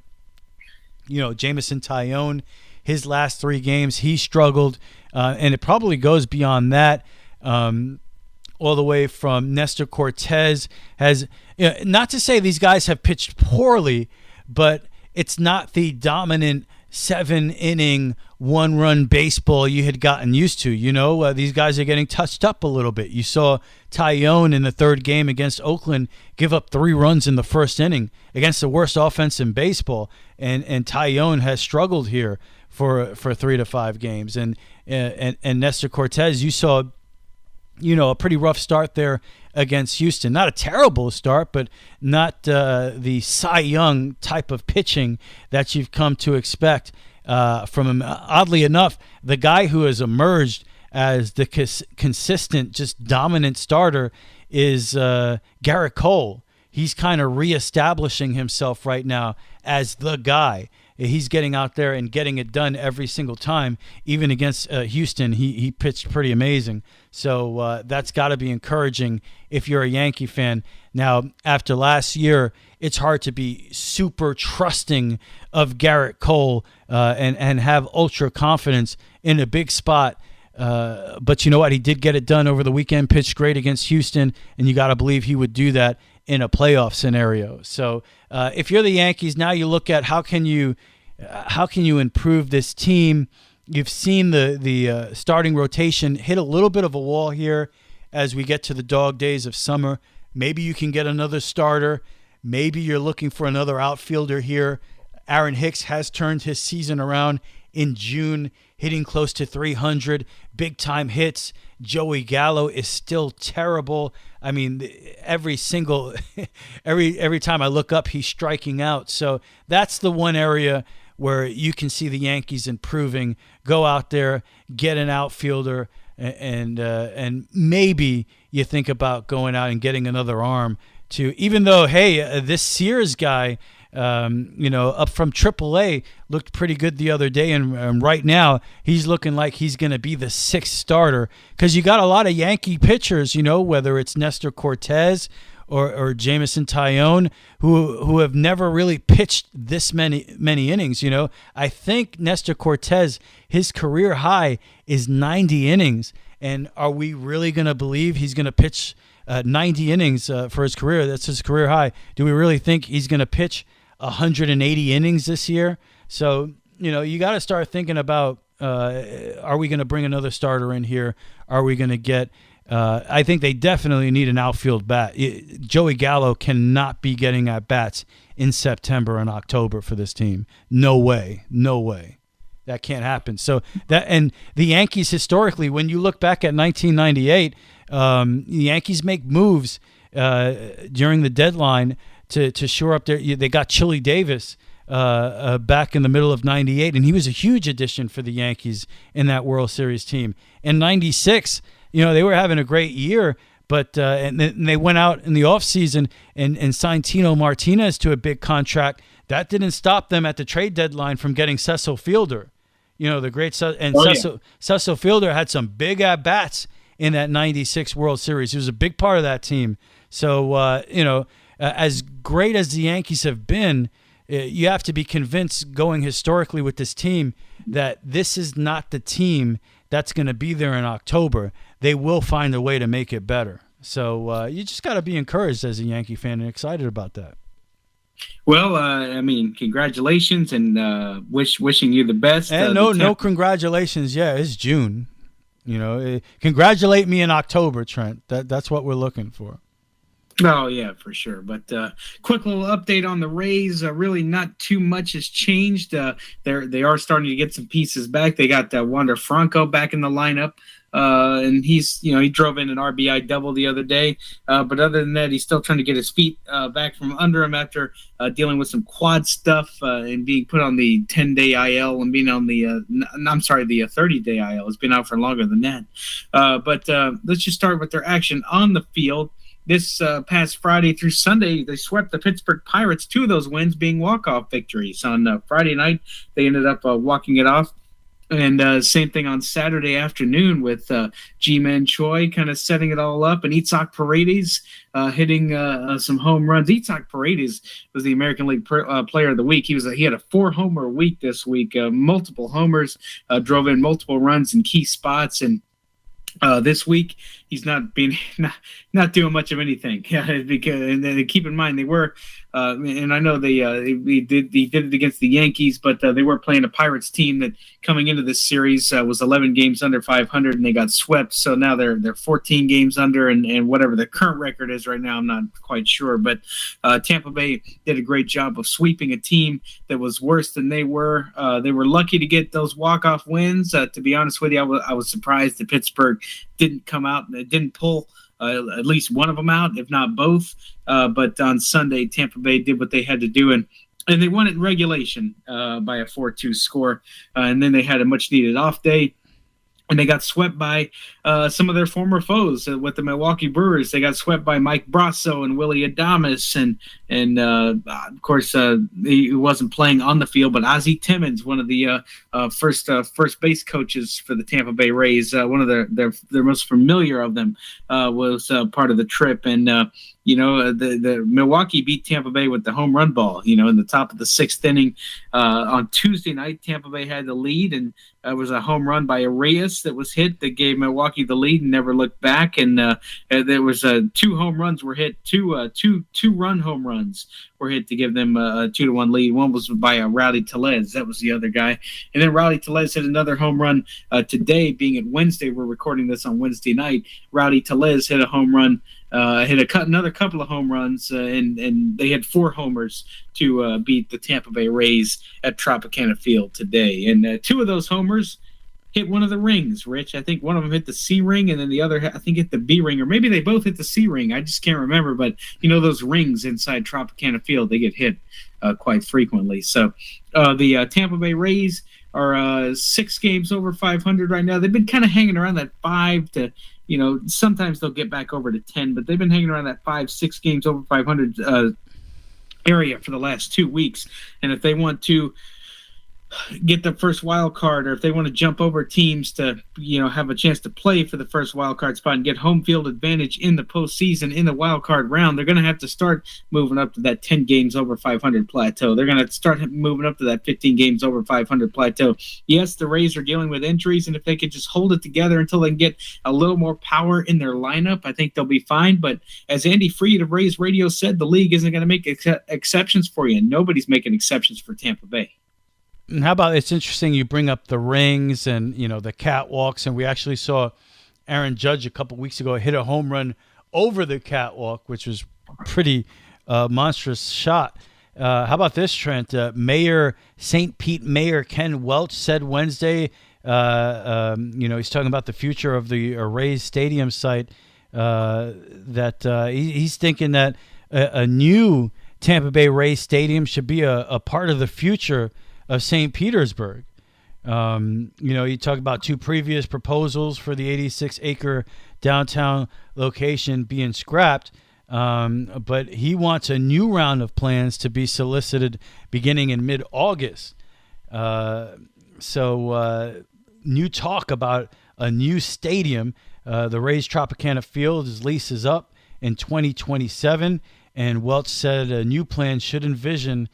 Jameson Taillon, his last 3 games, he struggled, and it probably goes beyond that. All the way from Nestor Cortez has, not to say these guys have pitched poorly, but it's not the dominant 7-inning, 1-run baseball you had gotten used to. These guys are getting touched up a little bit. You saw Taillon in the 3rd game against Oakland give up 3 runs in the 1st inning against the worst offense in baseball, and Taillon has struggled here for 3 to 5 games. And Nestor Cortez, you saw a pretty rough start there against Houston. Not a terrible start, but not the Cy Young type of pitching that you've come to expect from him. Oddly enough, the guy who has emerged as the consistent, just dominant starter is Garrett Cole. He's kind of reestablishing himself right now as the guy. He's getting out there and getting it done every single time. Even against Houston, he pitched pretty amazing. So that's got to be encouraging if you're a Yankee fan. Now, after last year, it's hard to be super trusting of Garrett Cole and have ultra confidence in a big spot. But you know what? He did get it done over the weekend, pitched great against Houston, and you got to believe he would do that in a playoff scenario. So if you're the Yankees, now you look at how can you improve this team. You've seen the starting rotation hit a little bit of a wall here as we get to the dog days of summer. Maybe you can get another starter. Maybe you're looking for another outfielder here. Aaron Hicks has turned his season around in June, hitting close to 300 big-time hits. Joey Gallo is still terrible. I mean, every time I look up, he's striking out. So that's the one area where you can see the Yankees improving. Go out there, get an outfielder, and maybe you think about going out and getting another arm too. Even though, hey, this Sears guy, up from AAA, looked pretty good the other day, and right now he's looking like he's going to be the 6th starter, because you got a lot of Yankee pitchers, whether it's Nestor Cortez or Jameson Taillon, who have never really pitched this many innings. I think Nestor Cortez, his career high is 90 innings, and are we really going to believe he's going to pitch 90 innings for his career? That's his career high. Do we really think he's going to pitch 180 innings this year? So, you got to start thinking about, are we going to bring another starter in here? Are we going to get, I think they definitely need an outfield bat. Joey Gallo cannot be getting at bats in September and October for this team. No way. That can't happen. So and the Yankees historically, when you look back at 1998, the Yankees make moves during the deadline to shore up they got Chili Davis back in the middle of 98, and he was a huge addition for the Yankees in that World Series team. In 96, they were having a great year, but and they went out in the offseason and signed Tino Martinez to a big contract. That didn't stop them at the trade deadline from getting Cecil Fielder. The great Cecil Fielder had some big at-bats in that 96 World Series. He was a big part of that team. So, as great as the Yankees have been, you have to be convinced going historically with this team that this is not the team that's going to be there in October. They will find a way to make it better. So you just got to be encouraged as a Yankee fan and excited about that. Well, congratulations, and wishing you the best. And no congratulations. Yeah, it's June. Congratulate me in October, Trent. That's what we're looking for. Oh, yeah, for sure. But quick little update on the Rays. Really not too much has changed. They are starting to get some pieces back. They got Wander Franco back in the lineup. And he drove in an RBI double the other day. But other than that, he's still trying to get his feet back from under him after dealing with some quad stuff and being put on the 10-day IL and being on the 30-day IL. It's been out for longer than that. But let's just start with their action on the field. This past Friday through Sunday, they swept the Pittsburgh Pirates, 2 of those wins being walk-off victories. On Friday night, they ended up walking it off. And same thing on Saturday afternoon with G-Man Choi kind of setting it all up, and Itzhak Paredes hitting some home runs. Itzhak Paredes was the American League Player of the Week. He had a 4-homer week this week, multiple homers, drove in multiple runs in key spots, and this week he's not doing much of anything. Because and keep in mind they were, and I know they did it against the Yankees, but they were playing a Pirates team that coming into this series was 11 games under 500, and they got swept. So now they're 14 games under, and whatever the current record is right now, I'm not quite sure. But Tampa Bay did a great job of sweeping a team that was worse than they were. They were lucky to get those walk-off wins. To be honest with you, I was surprised that Pittsburgh didn't come out and didn't pull at least one of them out, if not both. But on Sunday, Tampa Bay did what they had to do, and they won it in regulation by a 4-2 score. And then they had a much-needed off day. And they got swept by some of their former foes with the Milwaukee Brewers. They got swept by Mike Brasso and Willie Adames. And of course, he wasn't playing on the field, but Ozzie Timmons, one of the first base coaches for the Tampa Bay Rays, one of their most familiar of them, was part of the trip. And, the Milwaukee beat Tampa Bay with the home run ball, in the top of the 6th inning. On Tuesday night, Tampa Bay had the lead, and it was a home run by Arias that was hit that gave Milwaukee the lead and never looked back. And there was 2 home runs were hit, two-run home runs were hit to give them a 2-1 lead. One was by Rowdy Tellez. That was the other guy. And then Rowdy Tellez hit another home run today, being it Wednesday. We're recording this on Wednesday night. Rowdy Tellez hit a home run. Hit another couple of home runs, and they had 4 homers to beat the Tampa Bay Rays at Tropicana Field today. And 2 of those homers hit one of the rings, Rich. I think one of them hit the C ring, and then the other, I think, hit the B ring, or maybe they both hit the C ring. I just can't remember. But, those rings inside Tropicana Field, they get hit quite frequently. So the Tampa Bay Rays are 6 games over 500 right now. They've been kind of hanging around that 5 to – sometimes they'll get back over to 10, but they've been hanging around that 5-6 games over 500 area for the last 2 weeks. And if they want to get the first wild card, or if they want to jump over teams to, have a chance to play for the first wild card spot and get home field advantage in the postseason in the wild card round, they're going to have to start moving up to that 10 games over 500 plateau. They're going to start moving up to that 15 games over 500 plateau. Yes, the Rays are dealing with injuries, and if they could just hold it together until they can get a little more power in their lineup, I think they'll be fine. But as Andy Freed of Rays Radio said, the league isn't going to make exceptions for you, and nobody's making exceptions for Tampa Bay. And how about, it's interesting you bring up the rings and, the catwalks, and we actually saw Aaron Judge a couple weeks ago hit a home run over the catwalk, which was pretty monstrous shot. How about this, Trent? St. Pete Mayor Ken Welch said Wednesday, he's talking about the future of the Rays Stadium site, that he's thinking that a new Tampa Bay Rays Stadium should be a part of the future of St. Petersburg. You talk about 2 previous proposals for the 86-acre downtown location being scrapped, but he wants a new round of plans to be solicited beginning in mid-August. So new talk about a new stadium. The Rays Tropicana Field, his lease is up in 2027, and Welch said a new plan should envision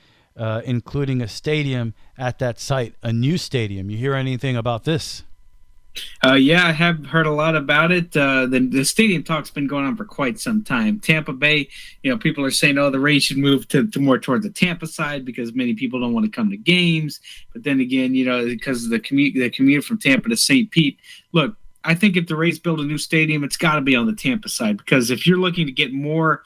including a stadium at that site, a new stadium. You hear anything about this? Yeah, I have heard a lot about it. The stadium talk's been going on for quite some time. Tampa Bay, people are saying, the Rays should move to more towards the Tampa side because many people don't want to come to games. But then again, because of the commute from Tampa to St. Pete. Look, I think if the Rays build a new stadium, it's got to be on the Tampa side, because if you're looking to get more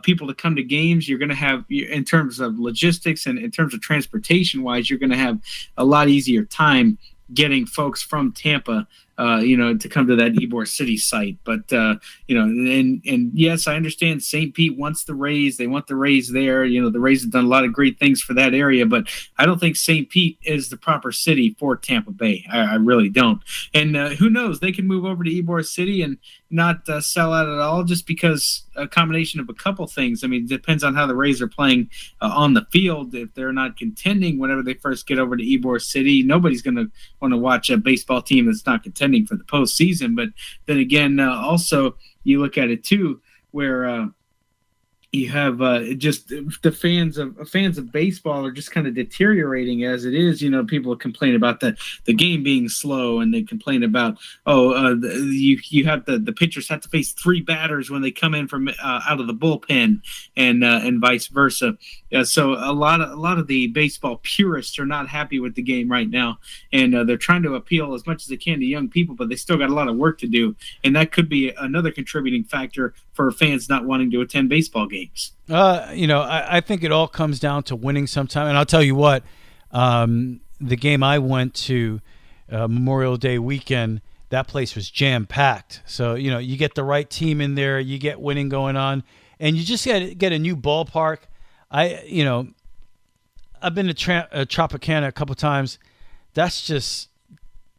people to come to games, you're going to have, in terms of logistics and in terms of transportation wise, you're going to have a lot easier time getting folks from Tampa, to come to that Ybor City site. But, and yes, I understand St. Pete wants the Rays. They want the Rays there. The Rays have done a lot of great things for that area, but I don't think St. Pete is the proper city for Tampa Bay. I really don't. And who knows? They can move over to Ybor City and not sell out at all, just because a combination of a couple things. I mean, it depends on how the Rays are playing on the field. If they're not contending whenever they first get over to Ybor City, nobody's going to want to watch a baseball team that's not contending for the postseason. But then again, also you look at it too, where you have just the fans of baseball are just kind of deteriorating as it is. People complain about the game being slow, and they complain about you have the pitchers have to face 3 batters when they come in from out of the bullpen, and vice versa. So a lot of the baseball purists are not happy with the game right now, and they're trying to appeal as much as they can to young people, but they still got a lot of work to do, and that could be another contributing factor for fans not wanting to attend baseball games. I think it all comes down to winning sometime. And I'll tell you what, the game I went to Memorial Day weekend, that place was jam-packed. So, you get the right team in there, you get winning going on, and you just get a new ballpark. I've been to Tropicana a couple times. That's just,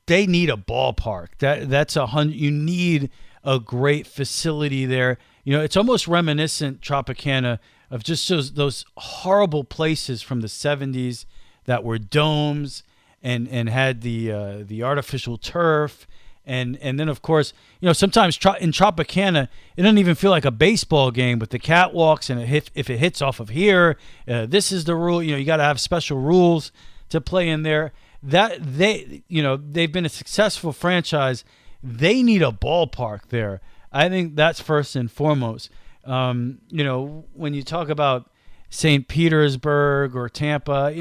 they need a ballpark. That's you need a great facility there. It's almost reminiscent, Tropicana, of just those horrible places from the 70s that were domes and had the artificial turf. And then, of course, sometimes in Tropicana, it doesn't even feel like a baseball game with the catwalks, and if it hits off of here, this is the rule. You got to have special rules to play in there. That they've been a successful franchise. They need a ballpark there. I think that's first and foremost. When you talk about St. Petersburg or Tampa,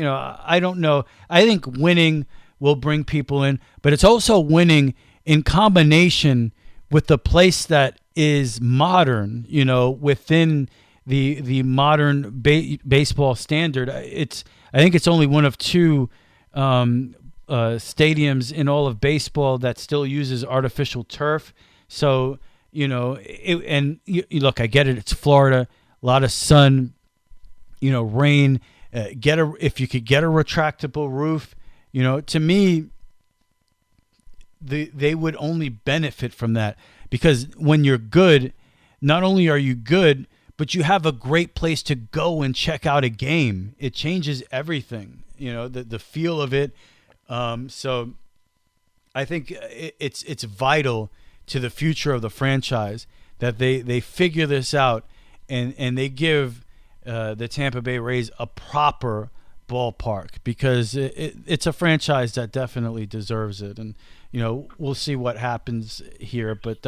I don't know. I think winning will bring people in, but it's also winning in combination with the place that is modern, within the modern baseball standard. I think it's only one of 2 stadiums in all of baseball that still uses artificial turf. So, look, I get it. It's Florida, a lot of sun, rain. If you could get a retractable roof, to me, they would only benefit from that, because when you're good, not only are you good, but you have a great place to go and check out a game. It changes everything, the feel of it. So I think it's vital to the future of the franchise that they figure this out and they give the Tampa Bay Rays a proper ballpark, because it's a franchise that definitely deserves it. And we'll see what happens here, but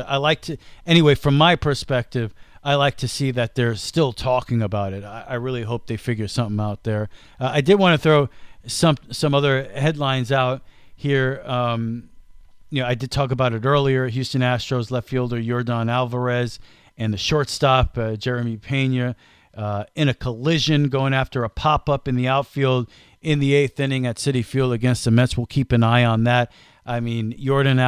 anyway, from my perspective, I like to see that they're still talking about it. I really hope they figure something out there. I did want to throw some other headlines out here. I did talk about it earlier. Houston Astros left fielder Yordan Alvarez and the shortstop Jeremy Pena in a collision going after a pop-up in the outfield in the 8th inning at Citi Field against the Mets. We'll keep an eye on that. I mean, Yordan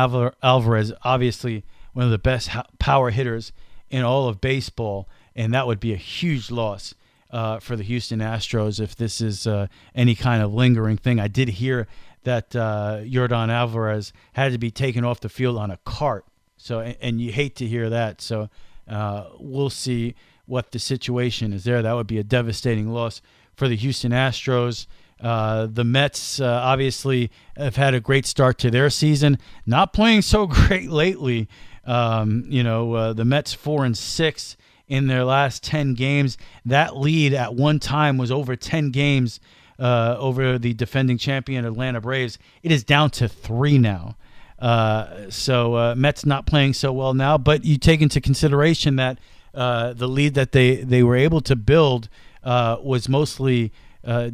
Alvarez, obviously one of the best power hitters in all of baseball, and that would be a huge loss for the Houston Astros if this is any kind of lingering thing. I did hear that Yordan Alvarez had to be taken off the field on a cart. So, and you hate to hear that. So we'll see what the situation is there. That would be a devastating loss for the Houston Astros. The Mets obviously have had a great start to their season, not playing so great lately. The Mets 4-6 in their last 10 games. That lead at one time was over 10 games over the defending champion Atlanta Braves. It is down to 3 now. So Mets not playing so well now, but you take into consideration that the lead that they were able to build was mostly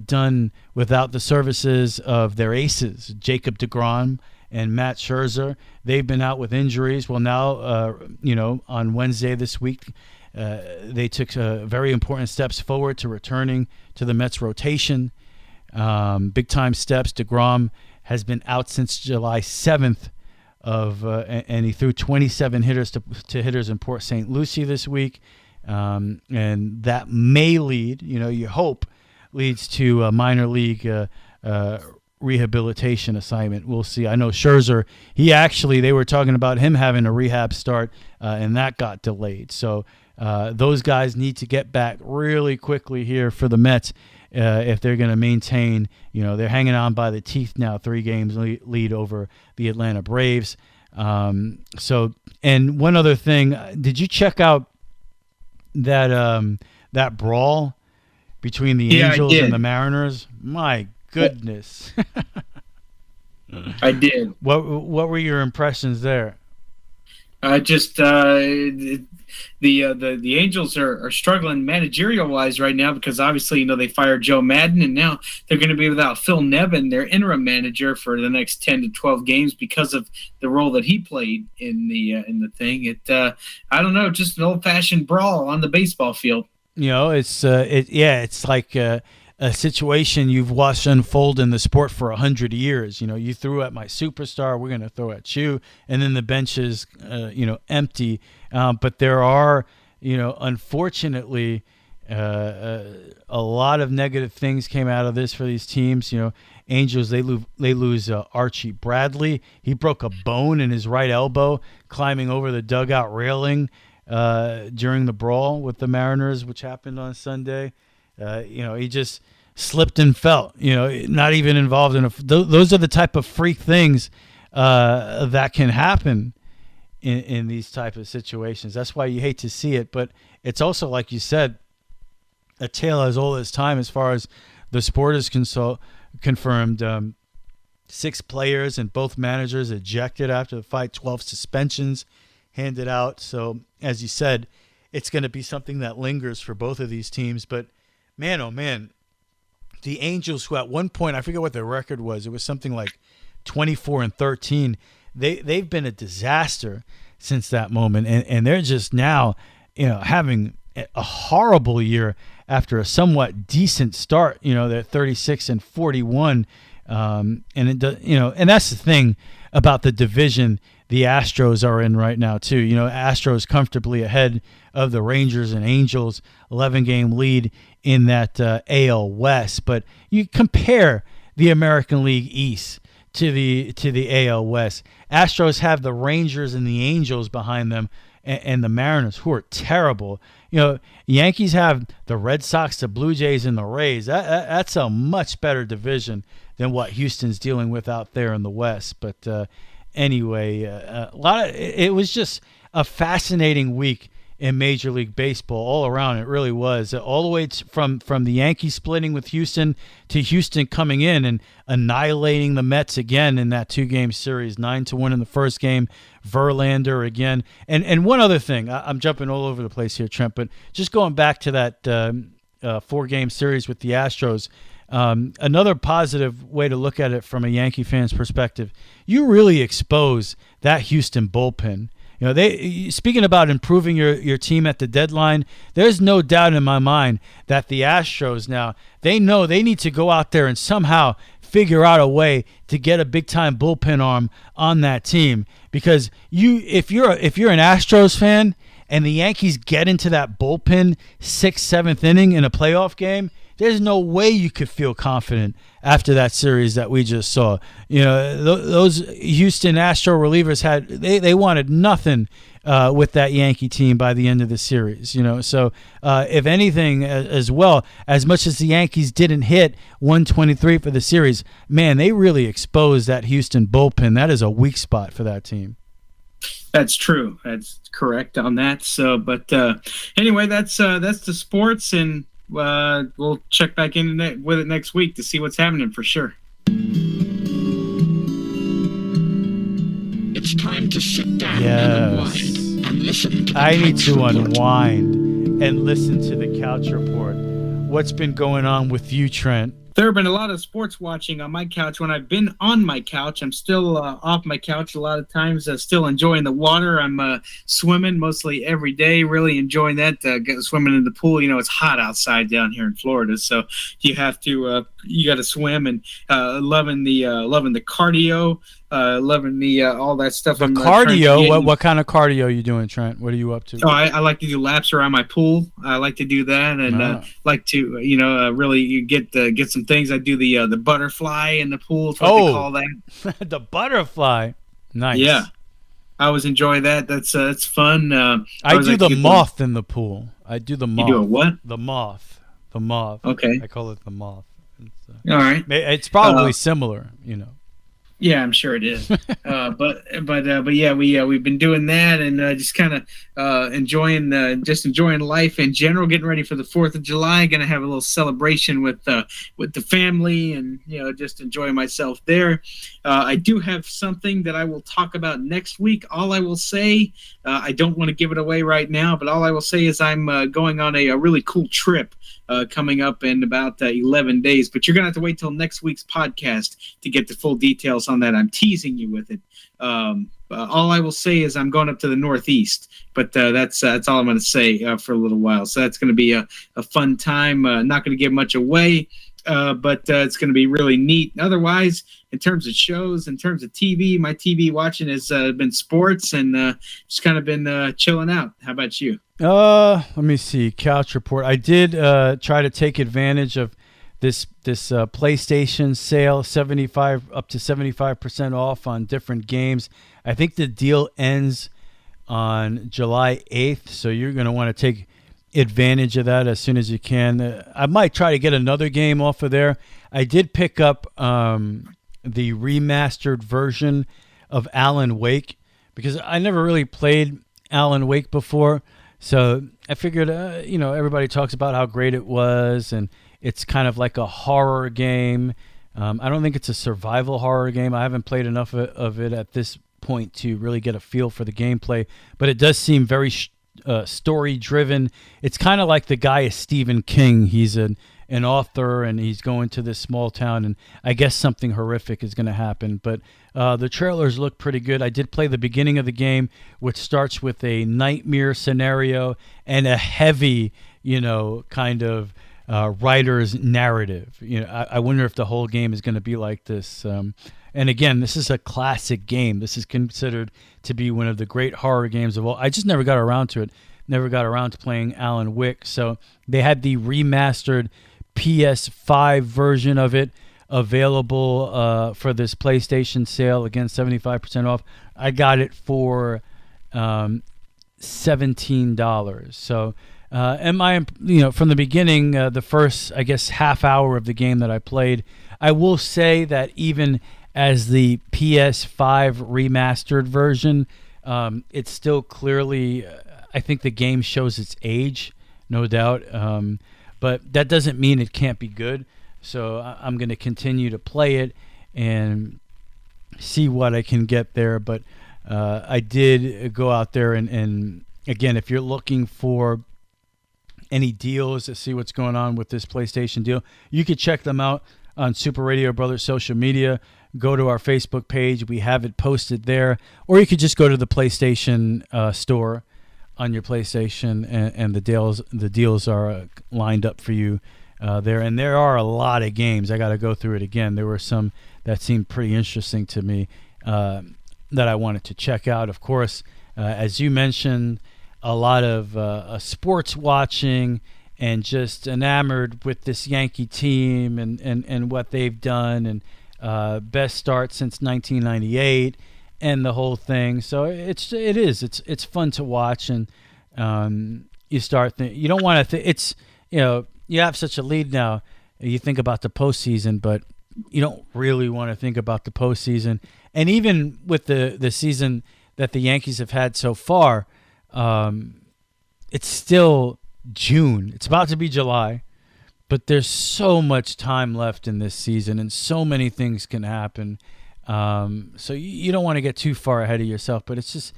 done without the services of their aces, Jacob deGrom and Matt Scherzer. They've been out with injuries. Well, now, on Wednesday this week, they took very important steps forward to returning to the Mets rotation. Big-time steps. DeGrom has been out since July 7th, and he threw 27 hitters to hitters in Port St. Lucie this week. And that may lead, you hope, leads to a minor league rehabilitation assignment. We'll see. I know Scherzer, they were talking about him having a rehab start, and that got delayed. So those guys need to get back really quickly here for the Mets if they're going to maintain, they're hanging on by the teeth now, 3 games lead over the Atlanta Braves. And one other thing, did you check out that brawl between the Angels and the Mariners? My goodness. I did. What were your impressions there? The Angels are struggling managerial wise right now because obviously they fired Joe Madden, and now they're going to be without Phil Nevin, their interim manager, for the next 10 to 12 games because of the role that he played in the thing. I don't know, just an old fashioned brawl on the baseball field. It's like a situation you've watched unfold in the sport for 100 years. You threw at my superstar, we're going to throw at you, and then the bench is empty. But there are, unfortunately, a lot of negative things came out of this for these teams. Angels, they lose Archie Bradley. He broke a bone in his right elbow climbing over the dugout railing during the brawl with the Mariners, which happened on Sunday. He just slipped and fell, not even involved in those are the type of freak things that can happen in these type of situations. That's why you hate to see it, but it's also, like you said, a tale as old as time as far as the sport is confirmed. 6 players and both managers ejected after the fight, 12 suspensions handed out. So, as you said, it's going to be something that lingers for both of these teams. But, man, oh, man, the Angels, who at one point, I forget what their record was, it was something like 24-13. They've been a disaster since that moment, and they're just now, having a horrible year after a somewhat decent start. They're 36-41, and and that's the thing about the division the Astros are in right now too. Astros comfortably ahead of the Rangers and Angels, 11-game lead in that AL West. But you compare the American League East to the AL West. Astros have the Rangers and the Angels behind them, and the Mariners, who are terrible. Yankees have the Red Sox, the Blue Jays, and the Rays. That's a much better division than what Houston's dealing with out there in the West. But anyway, it was just a fascinating week in Major League Baseball all around. It really was, all the way from the Yankees splitting with Houston to Houston coming in and annihilating the Mets again in that 2-game series, 9-1 in the first game, Verlander again. And one other thing, I'm jumping all over the place here, Trent, but just going back to that 4-game series with the Astros, another positive way to look at it from a Yankee fan's perspective, you really expose that Houston bullpen. Speaking about improving your team at the deadline, there's no doubt in my mind that the Astros now, they know they need to go out there and somehow figure out a way to get a big-time bullpen arm on that team. Because if you're an Astros fan and the Yankees get into that bullpen 6th, 7th inning in a playoff game, there's no way you could feel confident after that series that we just saw. Those Houston Astro relievers they wanted nothing with that Yankee team by the end of the series. So if anything, as well, as much as the Yankees didn't hit 123 for the series, man, they really exposed that Houston bullpen. That is a weak spot for that team. That's true. That's correct on that. So, but anyway, that's the sports, and we'll check back in with it next week to see what's happening for sure. It's time to sit down and unwind and listen to the I need Couch to Report. unwind and listen to the Couch Report. What's been going on with you, Trent? There have been a lot of sports watching on my couch. When I've been on my couch, I'm still off my couch a lot of times, still enjoying the water. I'm swimming mostly every day, really enjoying that, swimming in the pool. You know, it's hot outside down here in Florida, so you have to you got to swim, and loving the cardio, loving the all that stuff. The I'm, cardio, what kind of cardio are you doing, Trent? What are you up to? Oh, I like to do laps around my pool. I like to do that, and like to really get some things. I do the butterfly in the pool. That's what they call that. The butterfly, nice. Yeah, I always enjoy that. That's fun. I do the moth in the pool. I do the moth. You do a what? The moth. The moth. Okay. I call it the moth. All right. It's probably similar, you know. Yeah, I'm sure it is. But yeah, we've been doing that, and just kind of enjoying life in general. Getting ready for the 4th of July. Going to have a little celebration with the family, and just enjoy myself there. I do have something that I will talk about next week. All I will say, I don't want to give it away right now, but all I will say is I'm going on a really cool trip coming up in about 11 days. But you're going to have to wait till next week's podcast to get the full details on that. I'm teasing you with it. All I will say is I'm going up to the Northeast, but that's all I'm going to say for a little while. So that's going to be a fun time. Not going to give much away, but it's going to be really neat. Otherwise, in terms of shows, in terms of TV, my TV watching has been sports, and just kind of been chilling out. How about you? Let me see. Couch report. I did try to take advantage of this PlayStation sale, up to 75% off on different games. I think the deal ends on July 8th, so you're going to want to take advantage of that as soon as you can. I might try to get another game off of there. I did pick up the remastered version of Alan Wake because I never really played Alan Wake before. So I figured, everybody talks about how great it was, and it's kind of like a horror game. I don't think it's a survival horror game. I haven't played enough of it at this point to really get a feel for the gameplay, but it does seem very story-driven. It's kind of like the guy is Stephen King. He's an author, and he's going to this small town, and I guess something horrific is going to happen. But the trailers look pretty good. I did play the beginning of the game, which starts with a nightmare scenario and a heavy, kind of writer's narrative. I wonder if the whole game is going to be like this. And again, this is a classic game. This is considered to be one of the great horror games of all. I just never got around to it. Never got around to playing Alan Wake. So they had the remastered PS5 version of it available for this PlayStation sale. Again, 75% off. I got it for $17. So from the beginning, the first, I guess, half hour of the game that I played, I will say that even as the PS5 remastered version, it's still clearly, I think the game shows its age, no doubt. But that doesn't mean it can't be good. So I'm going to continue to play it and see what I can get there. But I did go out there and again, if you're looking for any deals to see what's going on with this PlayStation deal, you could check them out on Super Radio Brothers social media. Go to our Facebook page. We have it posted there. Or you could just go to the PlayStation store on your PlayStation, and the deals are lined up for you there. And there are a lot of games. I got to go through it again. There were some that seemed pretty interesting to me that I wanted to check out. Of course, as you mentioned, a lot of sports watching and just enamored with this Yankee team and what they've done, and best start since 1998 and the whole thing. So it's fun to watch, and you start you don't want to it's you have such a lead now. You think about the postseason, but you don't really want to think about the postseason. And even with the season that the Yankees have had so far, it's still June. It's about to be July, but there's so much time left in this season, and so many things can happen. So you don't want to get too far ahead of yourself, but it's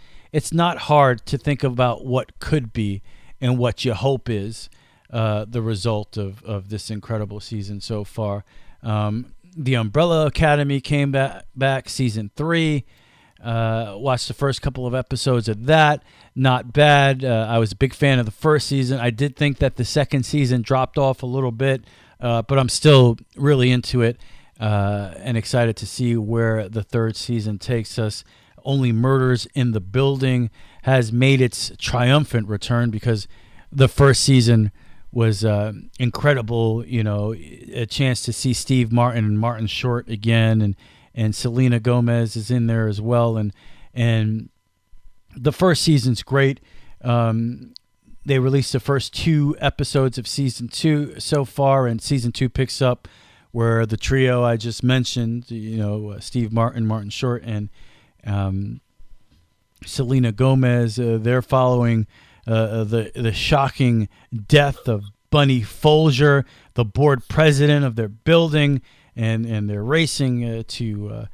not hard to think about what could be and what you hope is. the result of this incredible season so far. The Umbrella Academy came back season 3. Watched the first couple of episodes of that. Not bad. I was a big fan of the first season. I did think that the second season dropped off a little bit, but I'm still really into it and excited to see where the third season takes us. Only Murders in the Building has made its triumphant return because the first season was incredible. You know, a chance to see Steve Martin and Martin Short again, and Selena Gomez is in there as well, and the first season's great. They released the first 2 episodes of season 2 so far, and season 2 picks up where the trio I just mentioned, you know, Steve Martin, Martin Short, and Selena Gomez, they're following the shocking death of Bunny Folger, the board president of their building, and they're racing to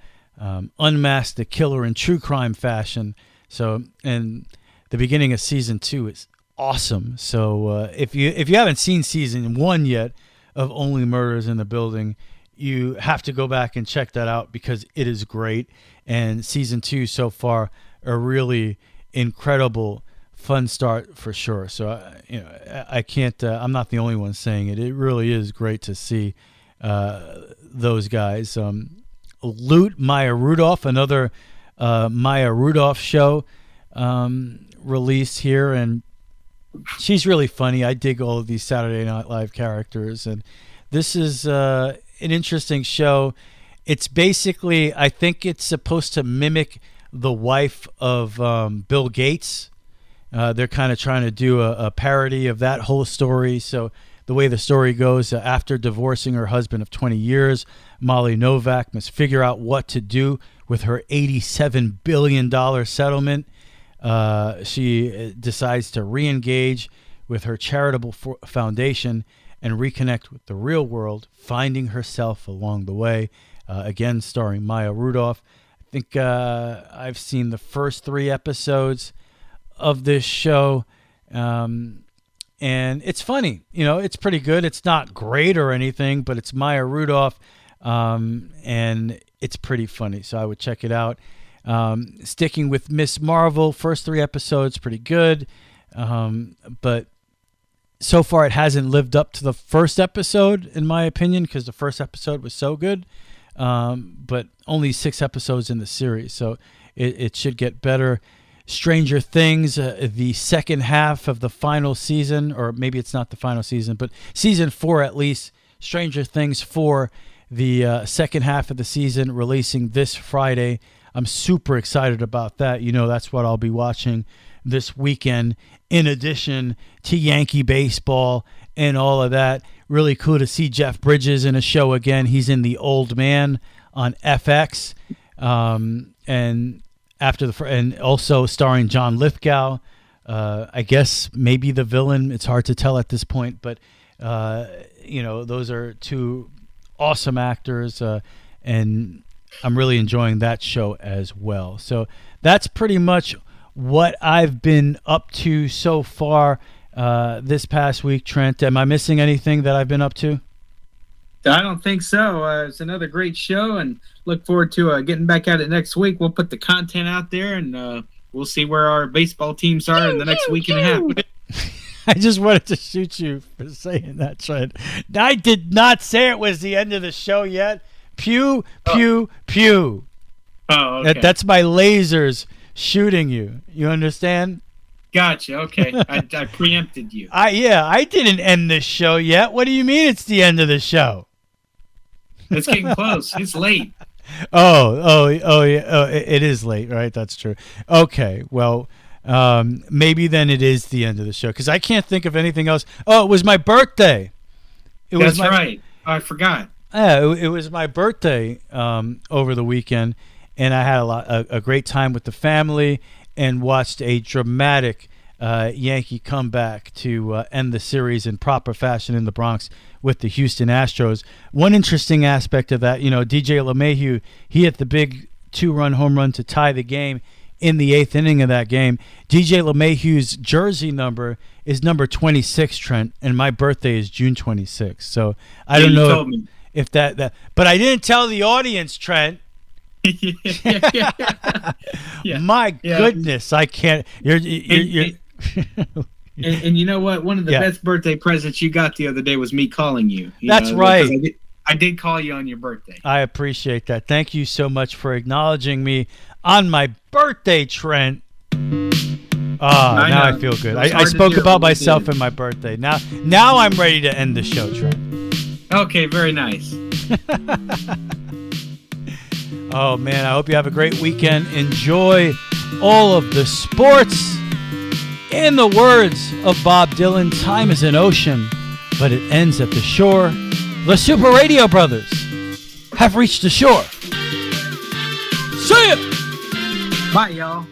unmask the killer in true crime fashion. So, and the beginning of season 2 is awesome. So, if you haven't seen season 1 yet of Only Murders in the Building, you have to go back and check that out because it is great. And season 2 so far, a really incredible, fun start for sure. So, I can't. I'm not the only one saying it. It really is great to see those guys. Maya Rudolph, another Maya Rudolph show released here, and she's really funny. I dig all of these Saturday Night Live characters, and this is an interesting show. It's basically, I think it's supposed to mimic the wife of Bill Gates. They're kind of trying to do a parody of that whole story. So the way the story goes, after divorcing her husband of 20 years, Molly Novak must figure out what to do with her $87 billion settlement. She decides to re-engage with her charitable foundation and reconnect with the real world, finding herself along the way. Again, starring Maya Rudolph. I think I've seen the first 3 episodes of this show, and it's funny. You know, it's pretty good. It's not great or anything, but it's Maya Rudolph, and it's pretty funny. So I would check it out. Sticking with Miss Marvel, first 3 episodes, pretty good, but so far it hasn't lived up to the first episode, in my opinion, because the first episode was so good. But only 6 episodes in the series, so it should get better. Stranger Things, the second half of the final season, or maybe it's not the final season, but season 4 at least. Stranger Things 4, the second half of the season, releasing this Friday. I'm super excited about that. You know, that's what I'll be watching this weekend, in addition to Yankee baseball and all of that. Really cool to see Jeff Bridges in a show again. He's in The Old Man on FX, and also starring John Lithgow. I guess maybe the villain. It's hard to tell at this point, but those are 2 awesome actors, and I'm really enjoying that show as well. So that's pretty much what I've been up to so far this past week. Trent, am I missing anything that I've been up to? I don't think so. It's another great show, and look forward to getting back at it next week. We'll put the content out there, and we'll see where our baseball teams are in the next week and a half. I just wanted to shoot you for saying that, Trent. I did not say it was the end of the show yet. Pew, pew, pew. Oh, okay. That's my lasers shooting you. You understand? Gotcha. Okay. I preempted you. I didn't end this show yet. What do you mean it's the end of the show? It's getting close. It's late. Oh, yeah. Oh, it is late, right? That's true. Okay. Well, maybe then it is the end of the show, because I can't think of anything else. Oh, it was my birthday. That's right. I forgot. Yeah, it was my birthday over the weekend, and I had a great time with the family and watched a dramatic Yankee comeback to end the series in proper fashion in the Bronx with the Houston Astros. One interesting aspect of that, DJ LeMahieu, he hit the big 2-run home run to tie the game in the 8th inning of that game. DJ LeMahieu's jersey number is number 26, Trent, and my birthday is June 26th. So I don't know if that, but I didn't tell the audience, Trent. My goodness, I can't. You're And you know what? One of the best birthday presents you got the other day was me calling you. That's right. I did call you on your birthday. I appreciate that. Thank you so much for acknowledging me on my birthday, Trent. Now I feel good. I spoke about myself and my birthday. Now I'm ready to end the show, Trent. Okay, very nice. Oh, man, I hope you have a great weekend. Enjoy all of the sports. In the words of Bob Dylan, time is an ocean, but it ends at the shore. The Super Radio Brothers have reached the shore. See ya! Bye, y'all.